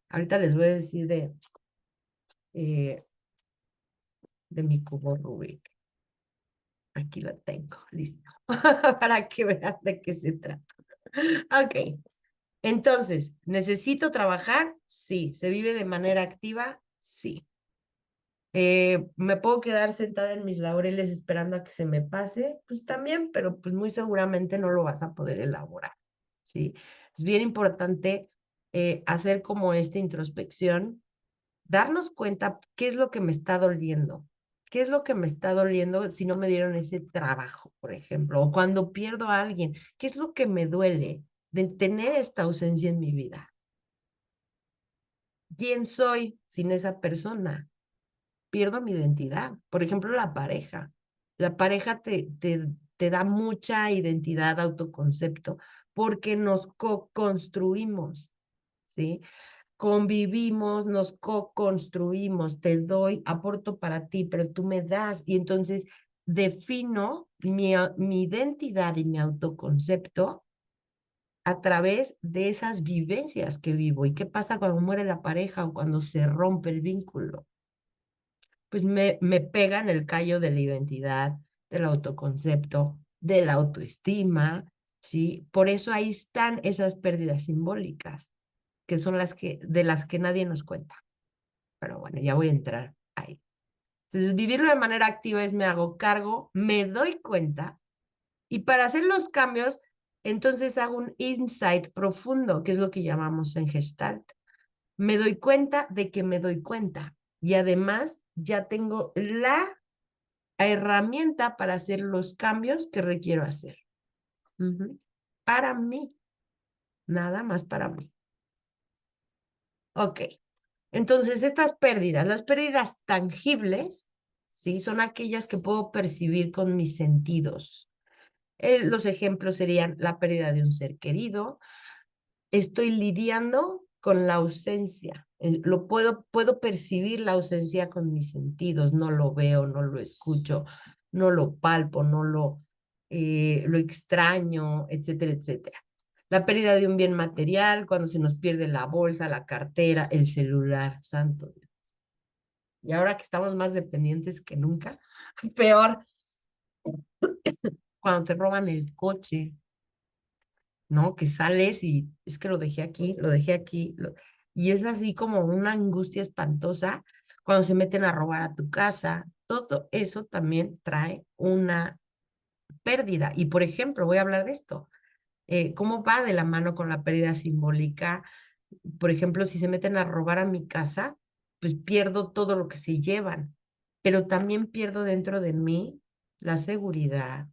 Ahorita les voy a decir eh, de mi cubo Rubik. Aquí lo tengo, listo, para que vean de qué se trata. Ok, entonces, ¿necesito trabajar? Sí. ¿Se vive de manera activa? Sí. ¿Me puedo quedar sentada en mis laureles esperando a que se me pase? Pues también, pero pues muy seguramente no lo vas a poder elaborar, ¿sí? Es bien importante hacer como esta introspección, darnos cuenta qué es lo que me está doliendo, qué es lo que me está doliendo si no me dieron ese trabajo, por ejemplo, o cuando pierdo a alguien, qué es lo que me duele de tener esta ausencia en mi vida. ¿Quién soy sin esa persona? Pierdo mi identidad. Por ejemplo, la pareja. La pareja te te da mucha identidad, autoconcepto, porque nos co-construimos, ¿sí? Convivimos, nos co-construimos, te doy, aporto para ti, pero tú me das, y entonces defino mi identidad y mi autoconcepto a través de esas vivencias que vivo. ¿Y qué pasa cuando muere la pareja o cuando se rompe el vínculo? Pues me pega en el callo de la identidad, del autoconcepto, de la autoestima, ¿sí? Por eso ahí están esas pérdidas simbólicas, que son de las que nadie nos cuenta. Pero bueno, ya voy a entrar ahí. Entonces, vivirlo de manera activa es me hago cargo, me doy cuenta, y para hacer los cambios, entonces hago un insight profundo, que es lo que llamamos en Gestalt. Me doy cuenta de que me doy cuenta, y además ya tengo la herramienta para hacer los cambios que requiero hacer. Para mí, nada más para mí. Ok, entonces estas pérdidas, las pérdidas tangibles, ¿sí? Son aquellas que puedo percibir con mis sentidos. Los ejemplos serían la pérdida de un ser querido. Estoy lidiando con la ausencia. Puedo percibir la ausencia con mis sentidos. No lo veo, no lo escucho, no lo palpo, no lo extraño, etcétera, etcétera. La pérdida de un bien material, cuando se nos pierde la bolsa, la cartera, el celular, santo Dios. Y ahora que estamos más dependientes que nunca, peor, cuando te roban el coche, ¿no? Que sales y es que lo dejé aquí, y es así como una angustia espantosa cuando se meten a robar a tu casa. Todo eso también trae una pérdida. Y por ejemplo, voy a hablar de esto. ¿Cómo va de la mano con la pérdida simbólica? Por ejemplo, si se meten a robar a mi casa, pues pierdo todo lo que se llevan, pero también pierdo dentro de mí la seguridad,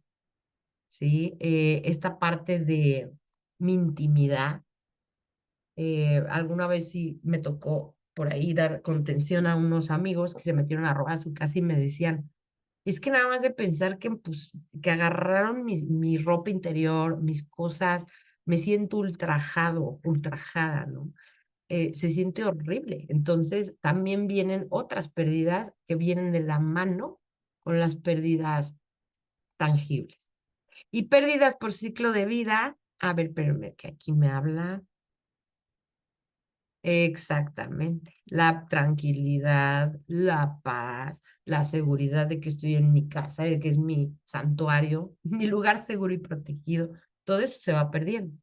¿sí? Esta parte de mi intimidad. Alguna vez sí me tocó por ahí dar contención a unos amigos que se metieron a robar a su casa y me decían, es que nada más de pensar que, pues, que agarraron mi ropa interior, mis cosas, me siento ultrajado, ultrajada, ¿no? Se siente horrible. Entonces, también vienen otras pérdidas que vienen de la mano con las pérdidas tangibles. Y pérdidas por ciclo de vida. A ver, espérame, que aquí me habla. Exactamente. La tranquilidad, la paz, la seguridad de que estoy en mi casa, de que es mi santuario, mi lugar seguro y protegido. Todo eso se va perdiendo.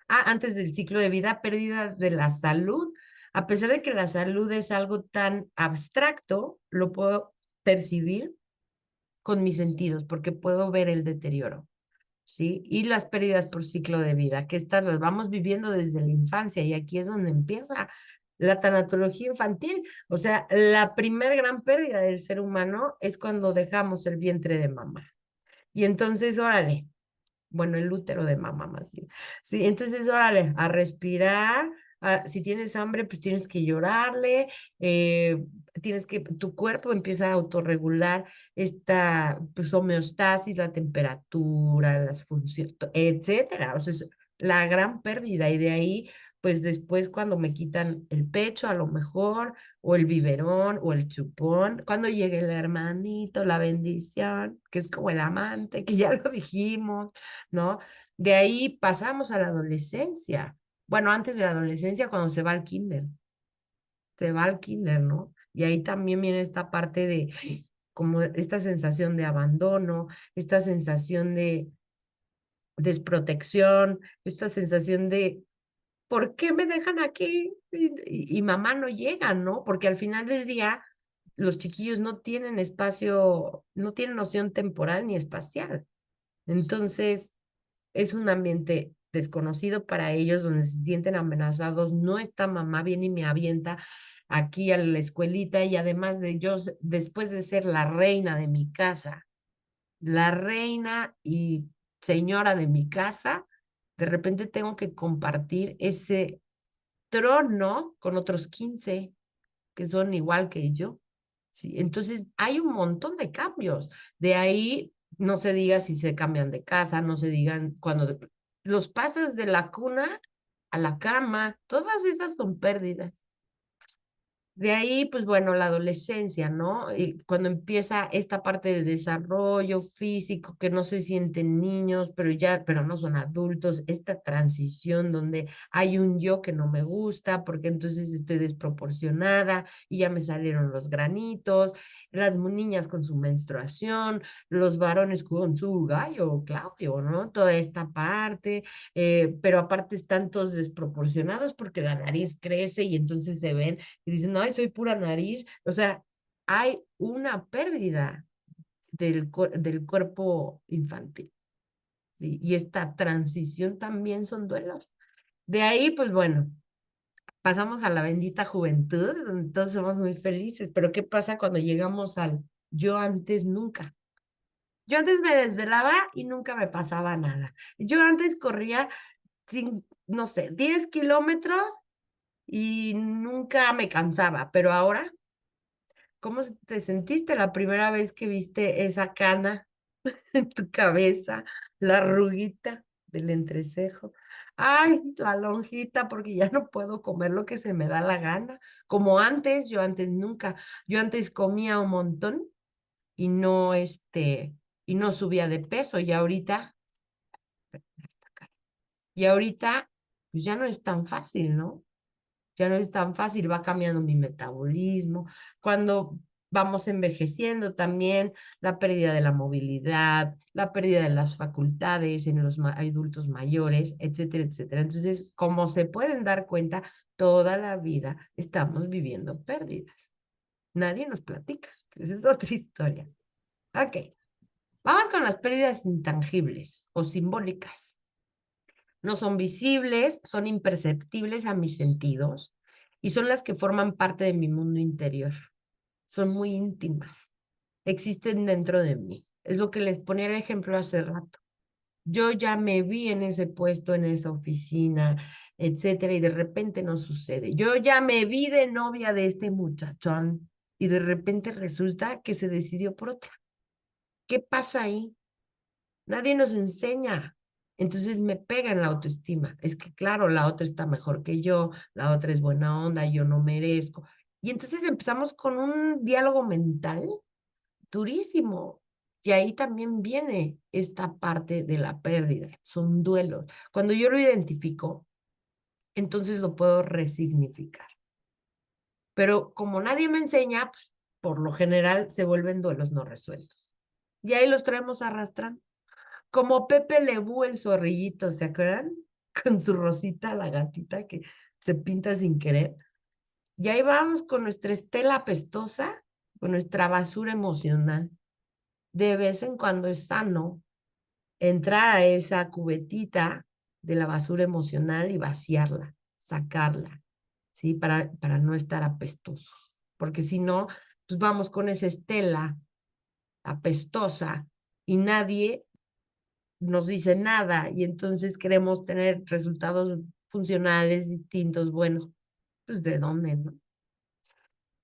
Antes del ciclo de vida, pérdida de la salud. A pesar de que la salud es algo tan abstracto, lo puedo percibir con mis sentidos porque puedo ver el deterioro, ¿sí? Y las pérdidas por ciclo de vida, que estas las vamos viviendo desde la infancia, y aquí es donde empieza la tanatología infantil. O sea, la primer gran pérdida del ser humano es cuando dejamos el vientre de mamá. Y entonces, órale, bueno, el útero de mamá más bien. Sí, entonces, órale, a respirar. Si tienes hambre, pues tienes que llorarle, tu cuerpo empieza a autorregular esta, pues, homeostasis, la temperatura, las funciones, etcétera. O sea, es la gran pérdida. Y de ahí, pues después cuando me quitan el pecho, a lo mejor, o el biberón, o el chupón, cuando llegue el hermanito, la bendición, que es como el amante, que ya lo dijimos, ¿no? De ahí pasamos a la adolescencia. Bueno, antes de la adolescencia, cuando se va al kinder, ¿no? Y ahí también viene esta parte de como esta sensación de abandono, esta sensación de desprotección, esta sensación de ¿por qué me dejan aquí? Y mamá no llega, ¿no? Porque al final del día los chiquillos no tienen espacio, no tienen noción temporal ni espacial. Entonces, es un ambiente desconocido para ellos, donde se sienten amenazados. No está mamá, viene y me avienta aquí a la escuelita, y además de yo, después de ser la reina de mi casa, la reina y señora de mi casa, de repente tengo que compartir ese trono con otros 15 que son igual que yo. ¿Sí? Entonces, hay un montón de cambios. De ahí no se diga si se cambian de casa, no se digan cuando los pasas de la cuna a la cama, todas esas son pérdidas. De ahí, pues bueno, la adolescencia, ¿no? Y cuando empieza esta parte del desarrollo físico, que no se sienten niños, pero no son adultos, esta transición donde hay un yo que no me gusta, porque entonces estoy desproporcionada y ya me salieron los granitos, las niñas con su menstruación, los varones con su gallo, Claudio, ¿no? Toda esta parte, pero aparte están todos desproporcionados porque la nariz crece y entonces se ven y dicen, ay, soy pura nariz. O sea, hay una pérdida del cuerpo infantil, ¿sí? Y esta transición también son duelos. De ahí, pues bueno, pasamos a la bendita juventud, donde todos somos muy felices, pero ¿qué pasa cuando llegamos al yo antes nunca? Yo antes me desvelaba y nunca me pasaba nada. Yo antes corría, no sé, 10 kilómetros y nunca me cansaba, pero ahora ¿cómo te sentiste la primera vez que viste esa cana en tu cabeza, la arruguita del entrecejo? Ay, la lonjita, porque ya no puedo comer lo que se me da la gana. Como antes, yo antes nunca, yo antes comía un montón y no, y no subía de peso, y ahorita, pues ya no es tan fácil, ¿no? Ya no es tan fácil, va cambiando mi metabolismo. Cuando vamos envejeciendo también, la pérdida de la movilidad, la pérdida de las facultades en los adultos mayores, etcétera, etcétera. Entonces, como se pueden dar cuenta, toda la vida estamos viviendo pérdidas. Nadie nos platica. Esa es otra historia. Ok, vamos con las pérdidas intangibles o simbólicas. No son visibles, son imperceptibles a mis sentidos y son las que forman parte de mi mundo interior. Son muy íntimas, existen dentro de mí. Es lo que les ponía el ejemplo hace rato. Yo ya me vi en ese puesto, en esa oficina, etcétera, y de repente no sucede. Yo ya me vi de novia de este muchachón y de repente resulta que se decidió por otra. ¿Qué pasa ahí? Nadie nos enseña. Entonces me pega en la autoestima. Es que, claro, la otra está mejor que yo, la otra es buena onda, yo no merezco. Y entonces empezamos con un diálogo mental durísimo. Y ahí también viene esta parte de la pérdida. Son duelos. Cuando yo lo identifico, entonces lo puedo resignificar. Pero como nadie me enseña, pues, por lo general se vuelven duelos no resueltos. Y ahí los traemos arrastrando. Como Pepe Lebú, el zorrillito, ¿se acuerdan? Con su rosita, la gatita que se pinta sin querer. Y ahí vamos con nuestra estela apestosa, con nuestra basura emocional. De vez en cuando es sano entrar a esa cubetita de la basura emocional y vaciarla, sacarla, ¿sí? Para no estar apestosos. Porque si no, pues vamos con esa estela apestosa y nadie nos dice nada y entonces queremos tener resultados funcionales distintos, buenos, pues ¿de dónde, no?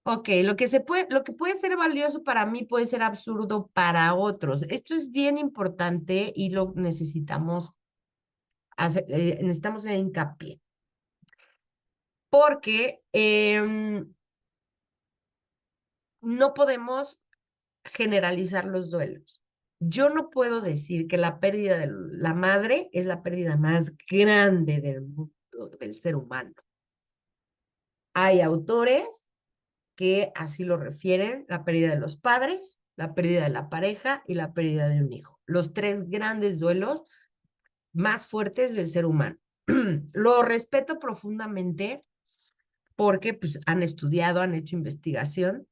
Ok, lo que puede ser valioso para mí puede ser absurdo para otros. Esto es bien importante y lo necesitamos hacer hincapié. Porque no podemos generalizar los duelos. Yo no puedo decir que la pérdida de la madre es la pérdida más grande del mundo, del ser humano. Hay autores que así lo refieren, la pérdida de los padres, la pérdida de la pareja y la pérdida de un hijo. Los tres grandes duelos más fuertes del ser humano. Lo respeto profundamente porque pues, han estudiado, han hecho investigación,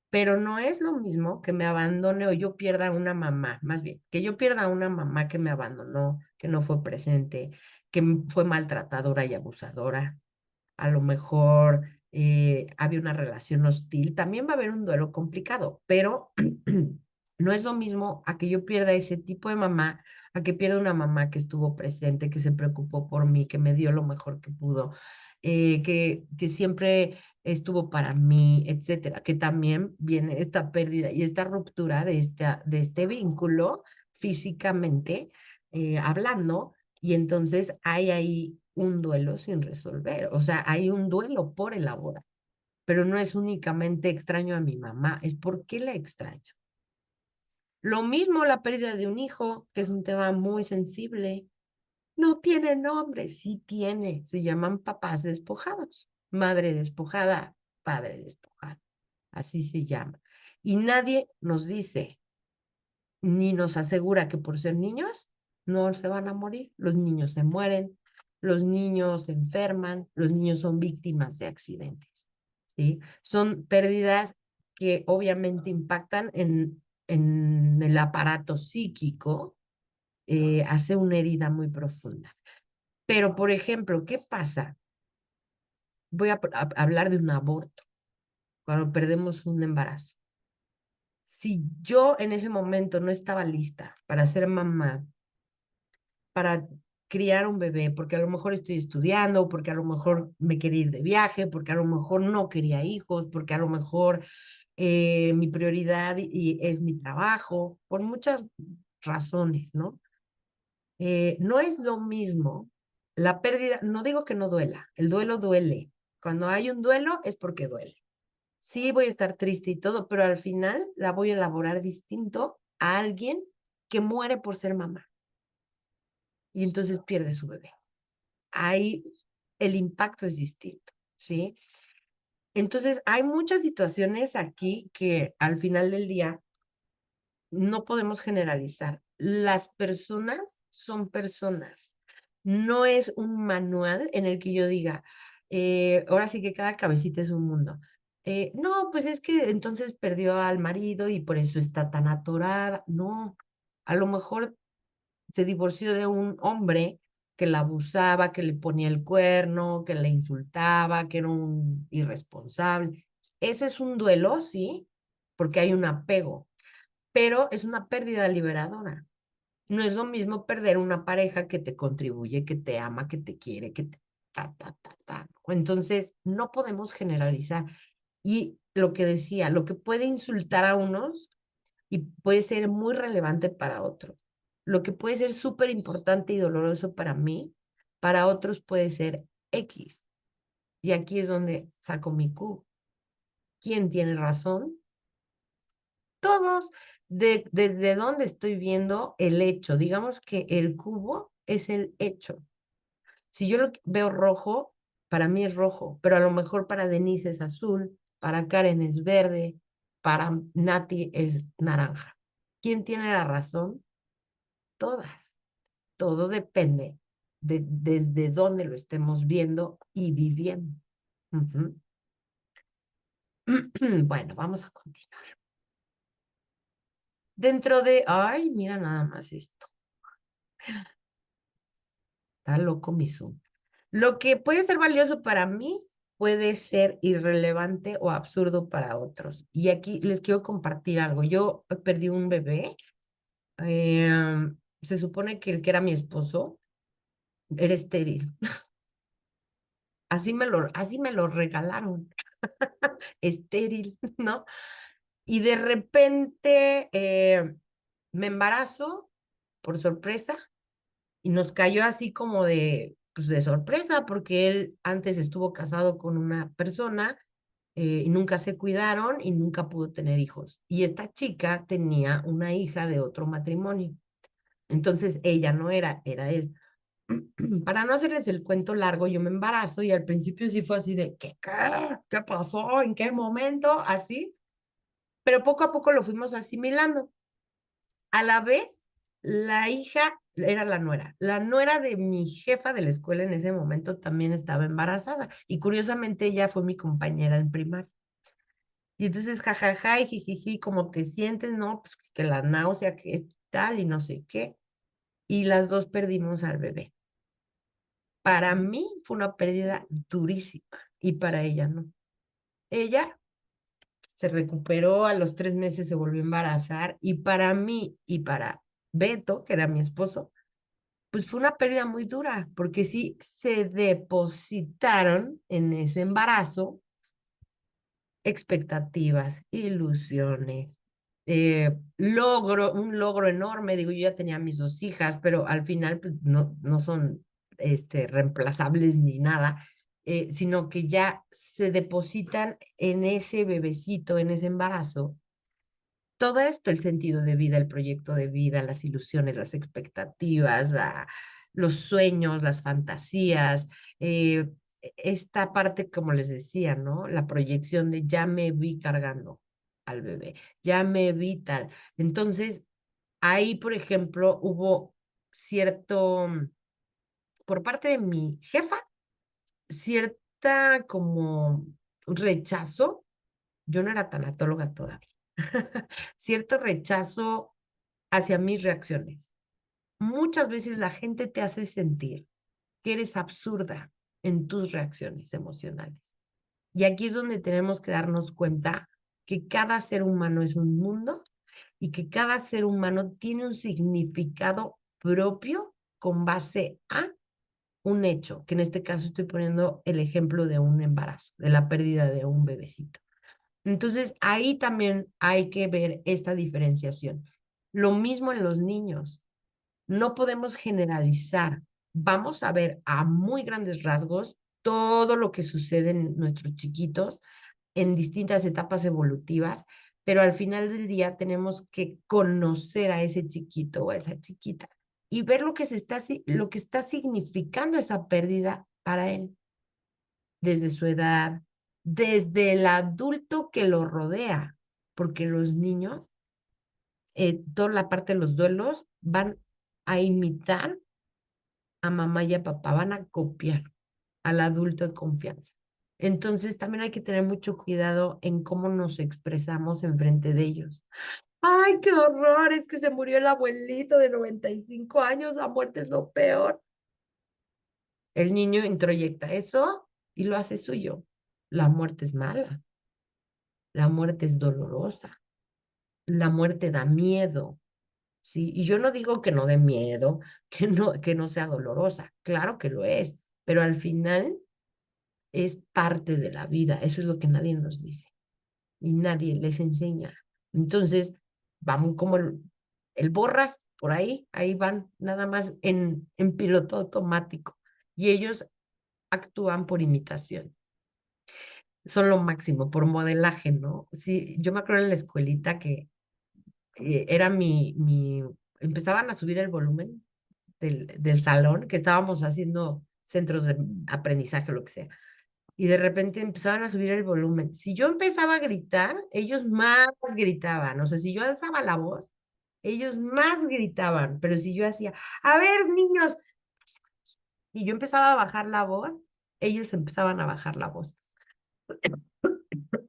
pero no es lo mismo que me abandone o yo pierda una mamá, más bien, que yo pierda una mamá que me abandonó, que no fue presente, que fue maltratadora y abusadora, a lo mejor había una relación hostil, también va a haber un duelo complicado, pero no es lo mismo a que yo pierda ese tipo de mamá, a que pierda una mamá que estuvo presente, que se preocupó por mí, que me dio lo mejor que pudo, que siempre estuvo para mí, etcétera, que también viene esta pérdida y esta ruptura de este vínculo físicamente hablando, y entonces hay ahí un duelo sin resolver, o sea, hay un duelo por elaborar, pero no es únicamente extraño a mi mamá, es por qué la extraño. Lo mismo la pérdida de un hijo, que es un tema muy sensible. No tiene nombre, sí tiene. Se llaman papás despojados. Madre despojada, padre despojado. Así se llama. Y nadie nos dice ni nos asegura que por ser niños no se van a morir. Los niños se mueren, los niños se enferman, los niños son víctimas de accidentes. ¿Sí? Son pérdidas que obviamente impactan en el aparato psíquico, hace una herida muy profunda. Pero, por ejemplo, ¿qué pasa? Voy a hablar de un aborto, cuando perdemos un embarazo. Si yo en ese momento no estaba lista para ser mamá, para criar un bebé, porque a lo mejor estoy estudiando, porque a lo mejor me quería ir de viaje, porque a lo mejor no quería hijos, porque a lo mejor mi prioridad es mi trabajo, por muchas razones, ¿no? No es lo mismo la pérdida, no digo que no duela, el duelo duele. Cuando hay un duelo es porque duele. Sí voy a estar triste y todo, pero al final la voy a elaborar distinto a alguien que muere por ser mamá y entonces pierde su bebé. Ahí el impacto es distinto, ¿sí? Entonces hay muchas situaciones aquí que al final del día no podemos generalizar. Las personas son personas. No es un manual en el que yo diga, ahora sí que cada cabecita es un mundo. No, pues es que entonces perdió al marido y por eso está tan atorada. No, a lo mejor se divorció de un hombre que la abusaba, que le ponía el cuerno, que le insultaba, que era un irresponsable. Ese es un duelo, sí, porque hay un apego, pero es una pérdida liberadora. No es lo mismo perder una pareja que te contribuye, que te ama, que te quiere, que te... Ta. Entonces, no podemos generalizar. Y lo que decía, lo que puede insultar a unos y puede ser muy relevante para otros. Lo que puede ser súper importante y doloroso para mí, para otros puede ser X. Y aquí es donde saco mi Q. ¿Quién tiene razón? Todos, desde donde estoy viendo el hecho. Digamos que el cubo es el hecho. Si yo lo veo rojo, para mí es rojo, pero a lo mejor para Denise es azul, para Karen es verde, para Nati es naranja. ¿Quién tiene la razón? Todas. Todo depende desde dónde lo estemos viendo y viviendo. Ujú. Bueno, vamos a continuar. Dentro de, ay, mira nada más esto. Está loco mi Zoom. Lo que puede ser valioso para mí puede ser irrelevante o absurdo para otros. Y aquí les quiero compartir algo. Yo perdí un bebé. Se supone que el que era mi esposo era estéril. Así me lo regalaron. Estéril, ¿no? Y de repente me embarazo por sorpresa y nos cayó así como de, pues de sorpresa, porque él antes estuvo casado con una persona y nunca se cuidaron y nunca pudo tener hijos. Y esta chica tenía una hija de otro matrimonio. Entonces ella no era, era él. Para no hacerles el cuento largo, yo me embarazo y al principio sí fue así de, ¿qué pasó? ¿En qué momento? Así, pero poco a poco lo fuimos asimilando. A la vez, la hija era la nuera. La nuera de mi jefa de la escuela en ese momento también estaba embarazada y curiosamente ella fue mi compañera en primaria. Y entonces, jajaja, y jijiji, ¿cómo te sientes? No, pues que la náusea, que es tal y no sé qué. Y las dos perdimos al bebé. Para mí fue una pérdida durísima y para ella no. Ella se recuperó, a los 3 meses se volvió a embarazar y para mí y para Beto, que era mi esposo, pues fue una pérdida muy dura, porque sí se depositaron en ese embarazo expectativas, ilusiones, un logro enorme. Digo, yo ya tenía mis 2 hijas, pero al final pues, no son reemplazables ni nada, sino que ya se depositan en ese bebecito, en ese embarazo, todo esto, el sentido de vida, el proyecto de vida, las ilusiones, las expectativas, los sueños, las fantasías, esta parte, como les decía, ¿no? La proyección de ya me vi cargando al bebé, ya me vi tal. Entonces, ahí, por ejemplo, hubo cierto, por parte de mi jefa, cierta como rechazo. Yo no era tanatóloga todavía. Cierto rechazo hacia mis reacciones. Muchas veces la gente te hace sentir que eres absurda en tus reacciones emocionales. Y aquí es donde tenemos que darnos cuenta que cada ser humano es un mundo y que cada ser humano tiene un significado propio con base a un hecho, que en este caso estoy poniendo el ejemplo de un embarazo, de la pérdida de un bebecito. Entonces, ahí también hay que ver esta diferenciación. Lo mismo en los niños. No podemos generalizar. Vamos a ver a muy grandes rasgos todo lo que sucede en nuestros chiquitos en distintas etapas evolutivas, pero al final del día tenemos que conocer a ese chiquito o a esa chiquita y ver lo que está significando esa pérdida para él desde su edad, desde el adulto que lo rodea, porque los niños, toda la parte de los duelos, van a imitar a mamá y a papá, van a copiar al adulto de confianza. Entonces también hay que tener mucho cuidado en cómo nos expresamos enfrente de ellos. ¡Ay, qué horror! Es que se murió el abuelito de 95 años, la muerte es lo peor. El niño introyecta eso y lo hace suyo. La muerte es mala, la muerte es dolorosa, la muerte da miedo, ¿sí? Y yo no digo que no dé miedo, que no sea dolorosa, claro que lo es, pero al final es parte de la vida, eso es lo que nadie nos dice y nadie les enseña. Entonces, vamos como el borras por ahí van, nada más en piloto automático y ellos actúan por imitación. Son lo máximo, por modelaje, ¿no? Sí, yo me acuerdo en la escuelita que era empezaban a subir el volumen del salón, que estábamos haciendo centros de aprendizaje o lo que sea, y de repente empezaban a subir el volumen. Si yo empezaba a gritar, ellos más gritaban, o sea, si yo alzaba la voz, ellos más gritaban, pero si yo hacía, a ver, niños, y yo empezaba a bajar la voz, ellos empezaban a bajar la voz.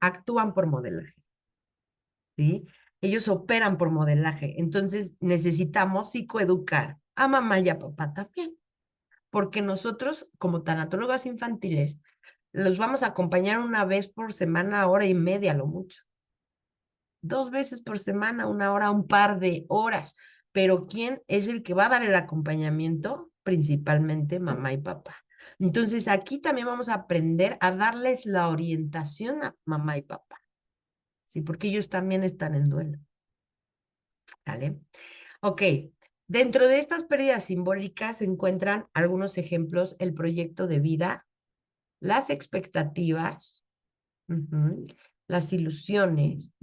Actúan por modelaje, ¿sí? Ellos operan por modelaje. Entonces necesitamos psicoeducar a mamá y a papá también, porque nosotros, como tanatólogas infantiles, los vamos a acompañar una vez por semana, hora y media, lo mucho. 2 veces por semana, una hora, un par de horas. Pero ¿quién es el que va a dar el acompañamiento? Principalmente mamá y papá. Entonces aquí también vamos a aprender a darles la orientación a mamá y papá. Sí, porque ellos también están en duelo. ¿Vale? Ok, dentro de estas pérdidas simbólicas se encuentran algunos ejemplos, el proyecto de vida, las expectativas, las ilusiones,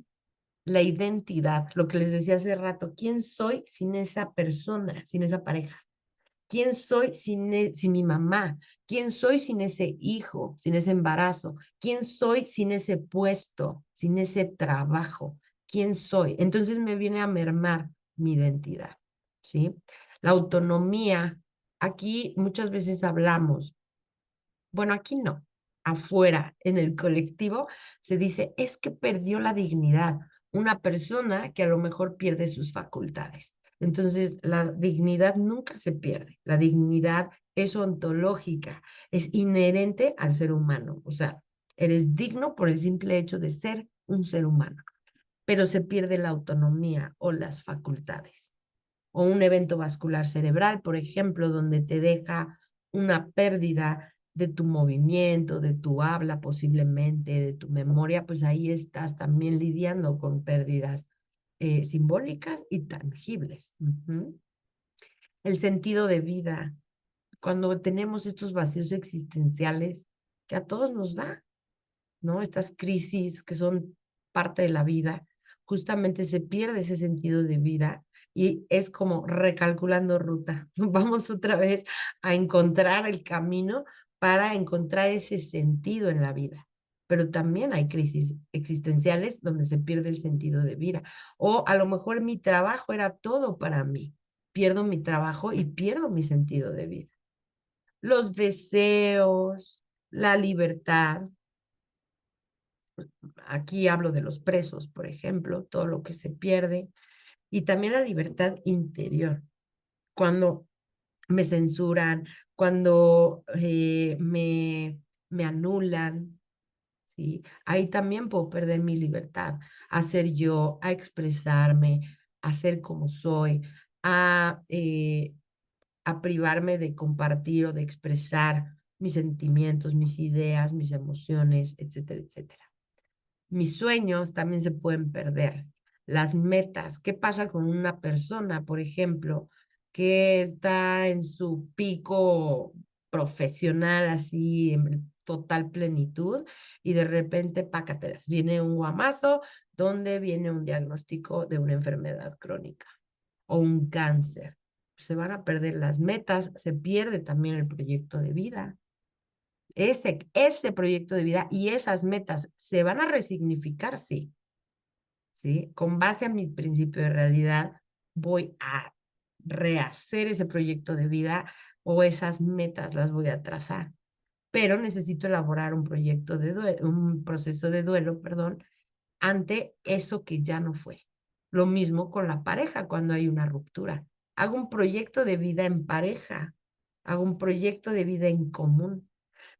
la identidad, lo que les decía hace rato, ¿quién soy sin esa persona, sin esa pareja? ¿Quién soy sin mi mamá? ¿Quién soy sin ese hijo, sin ese embarazo? ¿Quién soy sin ese puesto, sin ese trabajo? ¿Quién soy? Entonces me viene a mermar mi identidad, ¿sí? La autonomía, aquí muchas veces hablamos, bueno, aquí no, afuera, en el colectivo, se dice, es que perdió la dignidad. Una persona que a lo mejor pierde sus facultades. Entonces, la dignidad nunca se pierde. La dignidad es ontológica, es inherente al ser humano. O sea, eres digno por el simple hecho de ser un ser humano, pero se pierde la autonomía o las facultades. o un evento vascular cerebral, por ejemplo, donde te deja una pérdida de tu movimiento, de tu habla posiblemente, de tu memoria, pues ahí estás también lidiando con pérdidas simbólicas y tangibles. El sentido de vida, cuando tenemos estos vacíos existenciales que a todos nos da, ¿no? Estas crisis que son parte de la vida, justamente se pierde ese sentido de vida y es como recalculando ruta. Vamos otra vez a encontrar el camino para encontrar ese sentido en la vida. Pero también hay crisis existenciales donde se pierde el sentido de vida. O a lo mejor mi trabajo era todo para mí. Pierdo mi trabajo y pierdo mi sentido de vida. Los deseos, la libertad. Aquí hablo de los presos, por ejemplo, todo lo que se pierde. Y también la libertad interior. Cuando me censuran, cuando me anulan, ¿sí? Ahí también puedo perder mi libertad a ser yo, a expresarme, a ser como soy, a privarme de compartir o de expresar mis sentimientos, mis ideas, mis emociones, etcétera, etcétera. Mis sueños también se pueden perder. Las metas. ¿Qué pasa con una persona, por ejemplo, que está en su pico profesional, así en total plenitud, y de repente, pácatelas, viene un guamazo donde viene un diagnóstico de una enfermedad crónica o un cáncer? Se van a perder las metas, se pierde también el proyecto de vida. Ese proyecto de vida y esas metas se van a resignificar, sí, ¿sí? Con base a mi principio de realidad, voy a rehacer ese proyecto de vida o esas metas las voy a trazar. Pero necesito elaborar un proyecto de duelo, un proceso de duelo, perdón, ante eso que ya no fue. Lo mismo con la pareja cuando hay una ruptura. Hago un proyecto de vida en pareja, hago un proyecto de vida en común,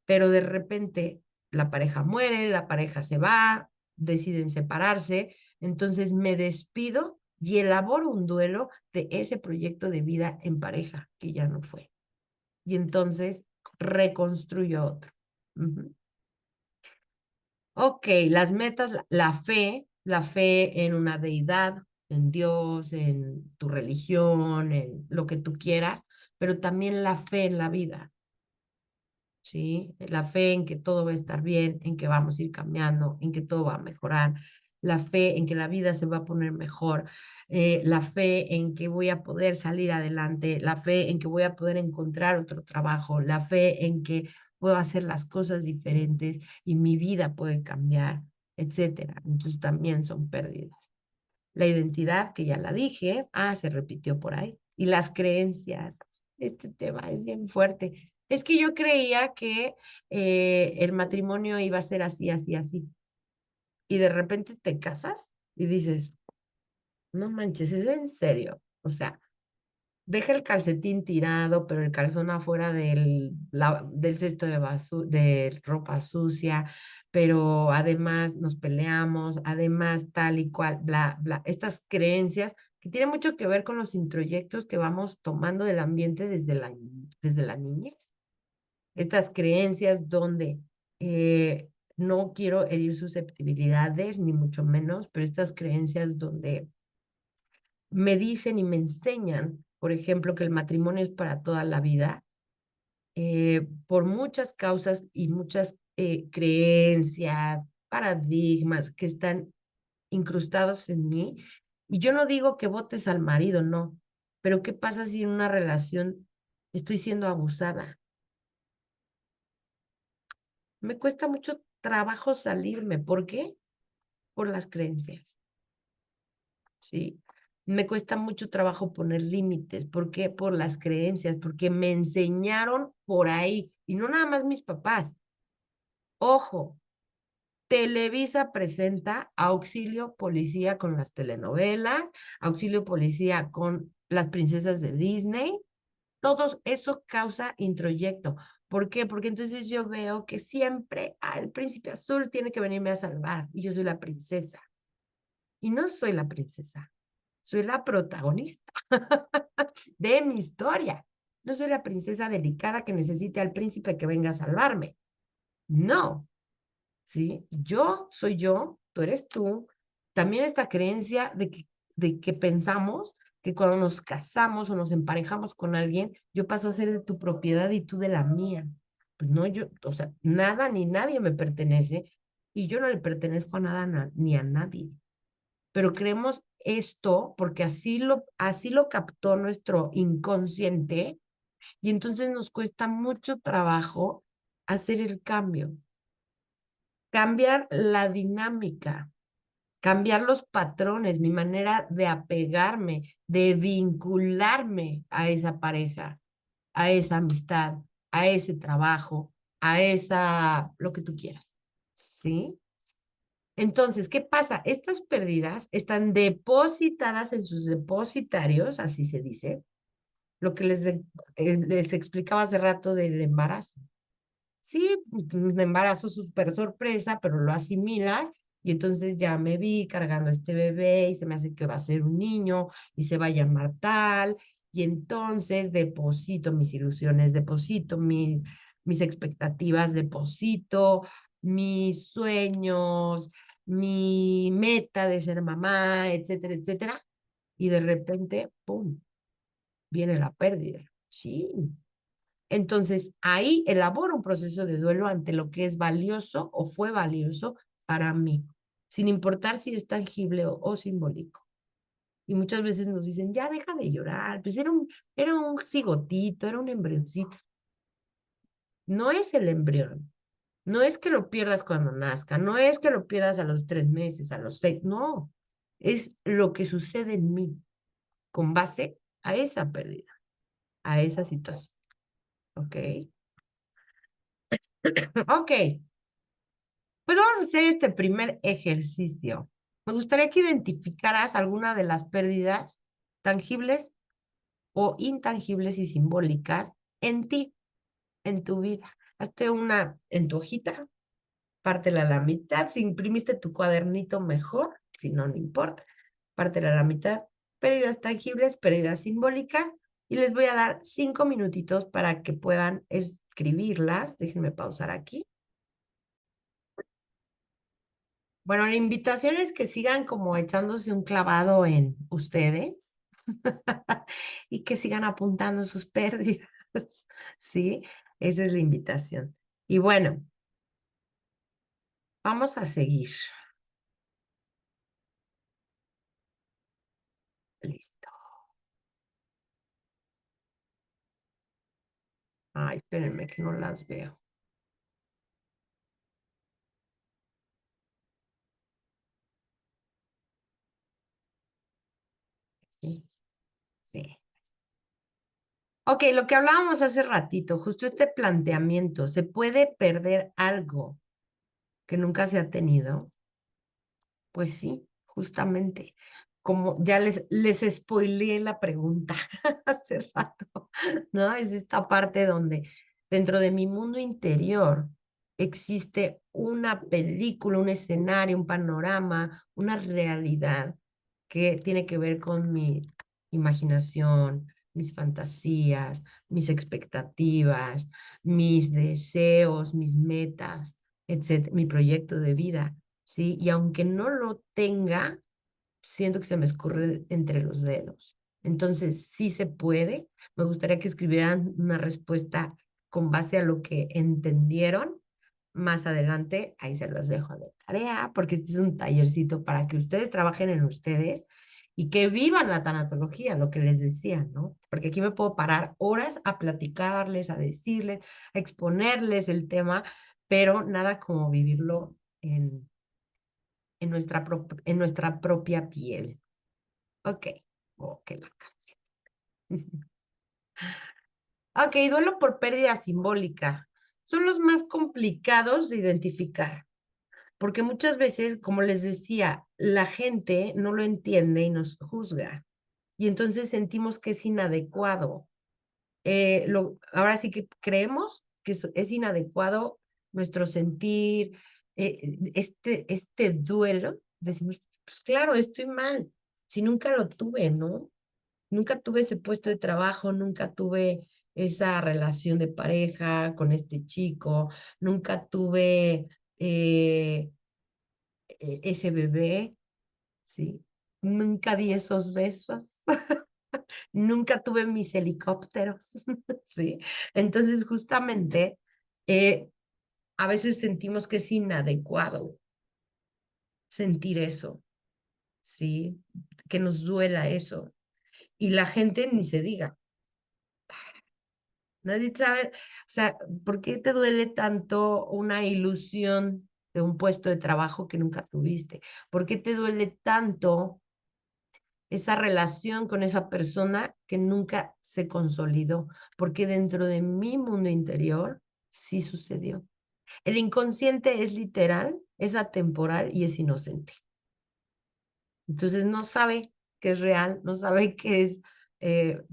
pero de repente la pareja muere, la pareja se va, deciden separarse, entonces me despido y elaboro un duelo de ese proyecto de vida en pareja que ya no fue. Y entonces reconstruyo otro. Ok, las metas, la fe en una deidad, en Dios, en tu religión, en lo que tú quieras, pero también la fe en la vida. ¿Sí? La fe en que todo va a estar bien, en que vamos a ir cambiando, en que todo va a mejorar, la fe en que la vida se va a poner mejor, la fe en que voy a poder salir adelante, la fe en que voy a poder encontrar otro trabajo, la fe en que puedo hacer las cosas diferentes y mi vida puede cambiar, etcétera. Entonces también son pérdidas. La identidad, que ya la dije, se repitió por ahí. Y las creencias, este tema es bien fuerte. Es que yo creía que el matrimonio iba a ser así, así, así. Y de repente te casas y dices, no manches, es en serio. O sea, deja el calcetín tirado, pero el calzón afuera del cesto de ropa sucia, pero además nos peleamos, además tal y cual, bla, bla. Estas creencias que tienen mucho que ver con los introyectos que vamos tomando del ambiente desde la niñez. Estas creencias donde no quiero herir susceptibilidades, ni mucho menos, pero estas creencias donde me dicen y me enseñan, por ejemplo, que el matrimonio es para toda la vida, por muchas causas y muchas creencias, paradigmas que están incrustados en mí. Y yo no digo que votes al marido, no, pero ¿qué pasa si en una relación estoy siendo abusada? Me cuesta mucho trabajo salirme. ¿Por qué? Por las creencias. ¿Sí? Me cuesta mucho trabajo poner límites. ¿Por qué? Por las creencias, porque me enseñaron por ahí. Y no nada más mis papás. Ojo, Televisa presenta Auxilio Policía con las telenovelas, Auxilio Policía con las princesas de Disney. Todo eso causa introyecto. ¿Por qué? Porque entonces yo veo que siempre el príncipe azul tiene que venirme a salvar y yo soy la princesa. Y no soy la princesa. soy la protagonista de mi historia. No soy la princesa delicada que necesite al príncipe que venga a salvarme. No, ¿sí? Yo soy yo, tú eres tú. También esta creencia de que pensamos que cuando nos casamos o nos emparejamos con alguien, yo paso a ser de tu propiedad y tú de la mía. Pues no, yo, o sea, nada ni nadie me pertenece y yo no le pertenezco a nada ni a nadie. Pero creemos esto porque así lo captó nuestro inconsciente y entonces nos cuesta mucho trabajo hacer el cambio, cambiar la dinámica, cambiar los patrones, mi manera de apegarme, de vincularme a esa pareja, a esa amistad, a ese trabajo, a esa, lo que tú quieras, ¿sí? Entonces, ¿qué pasa? Estas pérdidas están depositadas en sus depositarios, así se dice, lo que les explicaba hace rato del embarazo. Sí, un embarazo súper sorpresa, pero lo asimilas y entonces ya me vi cargando a este bebé y se me hace que va a ser un niño y se va a llamar tal y entonces deposito mis ilusiones, deposito mis expectativas, deposito mis sueños, mi meta de ser mamá, etcétera, etcétera, y de repente, ¡pum!, viene la pérdida. Sí. Entonces, ahí elaboro un proceso de duelo ante lo que es valioso o fue valioso para mí, sin importar si es tangible o simbólico. Y muchas veces nos dicen, ya deja de llorar, pues era un cigotito, era un embrioncito. No es el embrión, no es que lo pierdas cuando nazca, no es que lo pierdas a los 3 meses, a los 6, no, es lo que sucede en mí con base a esa pérdida, a esa situación. ¿Ok? Ok. Pues vamos a hacer este primer ejercicio. Me gustaría que identificaras alguna de las pérdidas tangibles o intangibles y simbólicas en ti, en tu vida. Hazte una en tu hojita, pártela a la mitad. Si imprimiste tu cuadernito, mejor. Si no, no importa. Pártela a la mitad. Pérdidas tangibles, pérdidas simbólicas. Y les voy a dar 5 minutitos para que puedan escribirlas. Déjenme pausar aquí. Bueno, la invitación es que sigan como echándose un clavado en ustedes y que sigan apuntando sus pérdidas, ¿sí? Esa es la invitación. Y bueno, vamos a seguir. Listo. Ay, espérenme que no las veo. Sí, sí. Ok, lo que hablábamos hace ratito, justo este planteamiento, ¿se puede perder algo que nunca se ha tenido? Pues sí, justamente. Como ya les spoileé la pregunta hace rato, ¿no? Es esta parte donde dentro de mi mundo interior existe una película, un escenario, un panorama, una realidad que tiene que ver con mi imaginación, mis fantasías, mis expectativas, mis deseos, mis metas, etcétera, mi proyecto de vida. ¿Sí? Y aunque no lo tenga, siento que se me escurre entre los dedos. Entonces, sí se puede. Me gustaría que escribieran una respuesta con base a lo que entendieron. Más adelante, ahí se los dejo de tarea, porque este es un tallercito para que ustedes trabajen en ustedes y que vivan la tanatología, lo que les decía, ¿no? Porque aquí me puedo parar horas a platicarles, a decirles, a exponerles el tema, pero nada como vivirlo en nuestra propia piel. Ok. Ok, la canción. Ok, duelo por pérdida simbólica. Son los más complicados de identificar, porque muchas veces, como les decía, la gente no lo entiende y nos juzga. Y entonces sentimos que es inadecuado. Ahora sí que creemos que es inadecuado nuestro sentir, este duelo. Decimos, pues claro, estoy mal. si nunca lo tuve, ¿no? Nunca tuve ese puesto de trabajo, nunca tuve esa relación de pareja con este chico, nunca tuve ese bebé, ¿sí? Nunca di esos besos, nunca tuve mis helicópteros, ¿sí? Entonces, justamente, a veces sentimos que es inadecuado sentir eso, ¿sí? Que nos duela eso. Y la gente ni se diga. Nadie sabe, o sea, ¿por qué te duele tanto una ilusión de un puesto de trabajo que nunca tuviste? ¿Por qué te duele tanto esa relación con esa persona que nunca se consolidó? Porque dentro de mi mundo interior sí sucedió. El inconsciente es literal, es atemporal y es inocente. Entonces no sabe que es real, no sabe que es,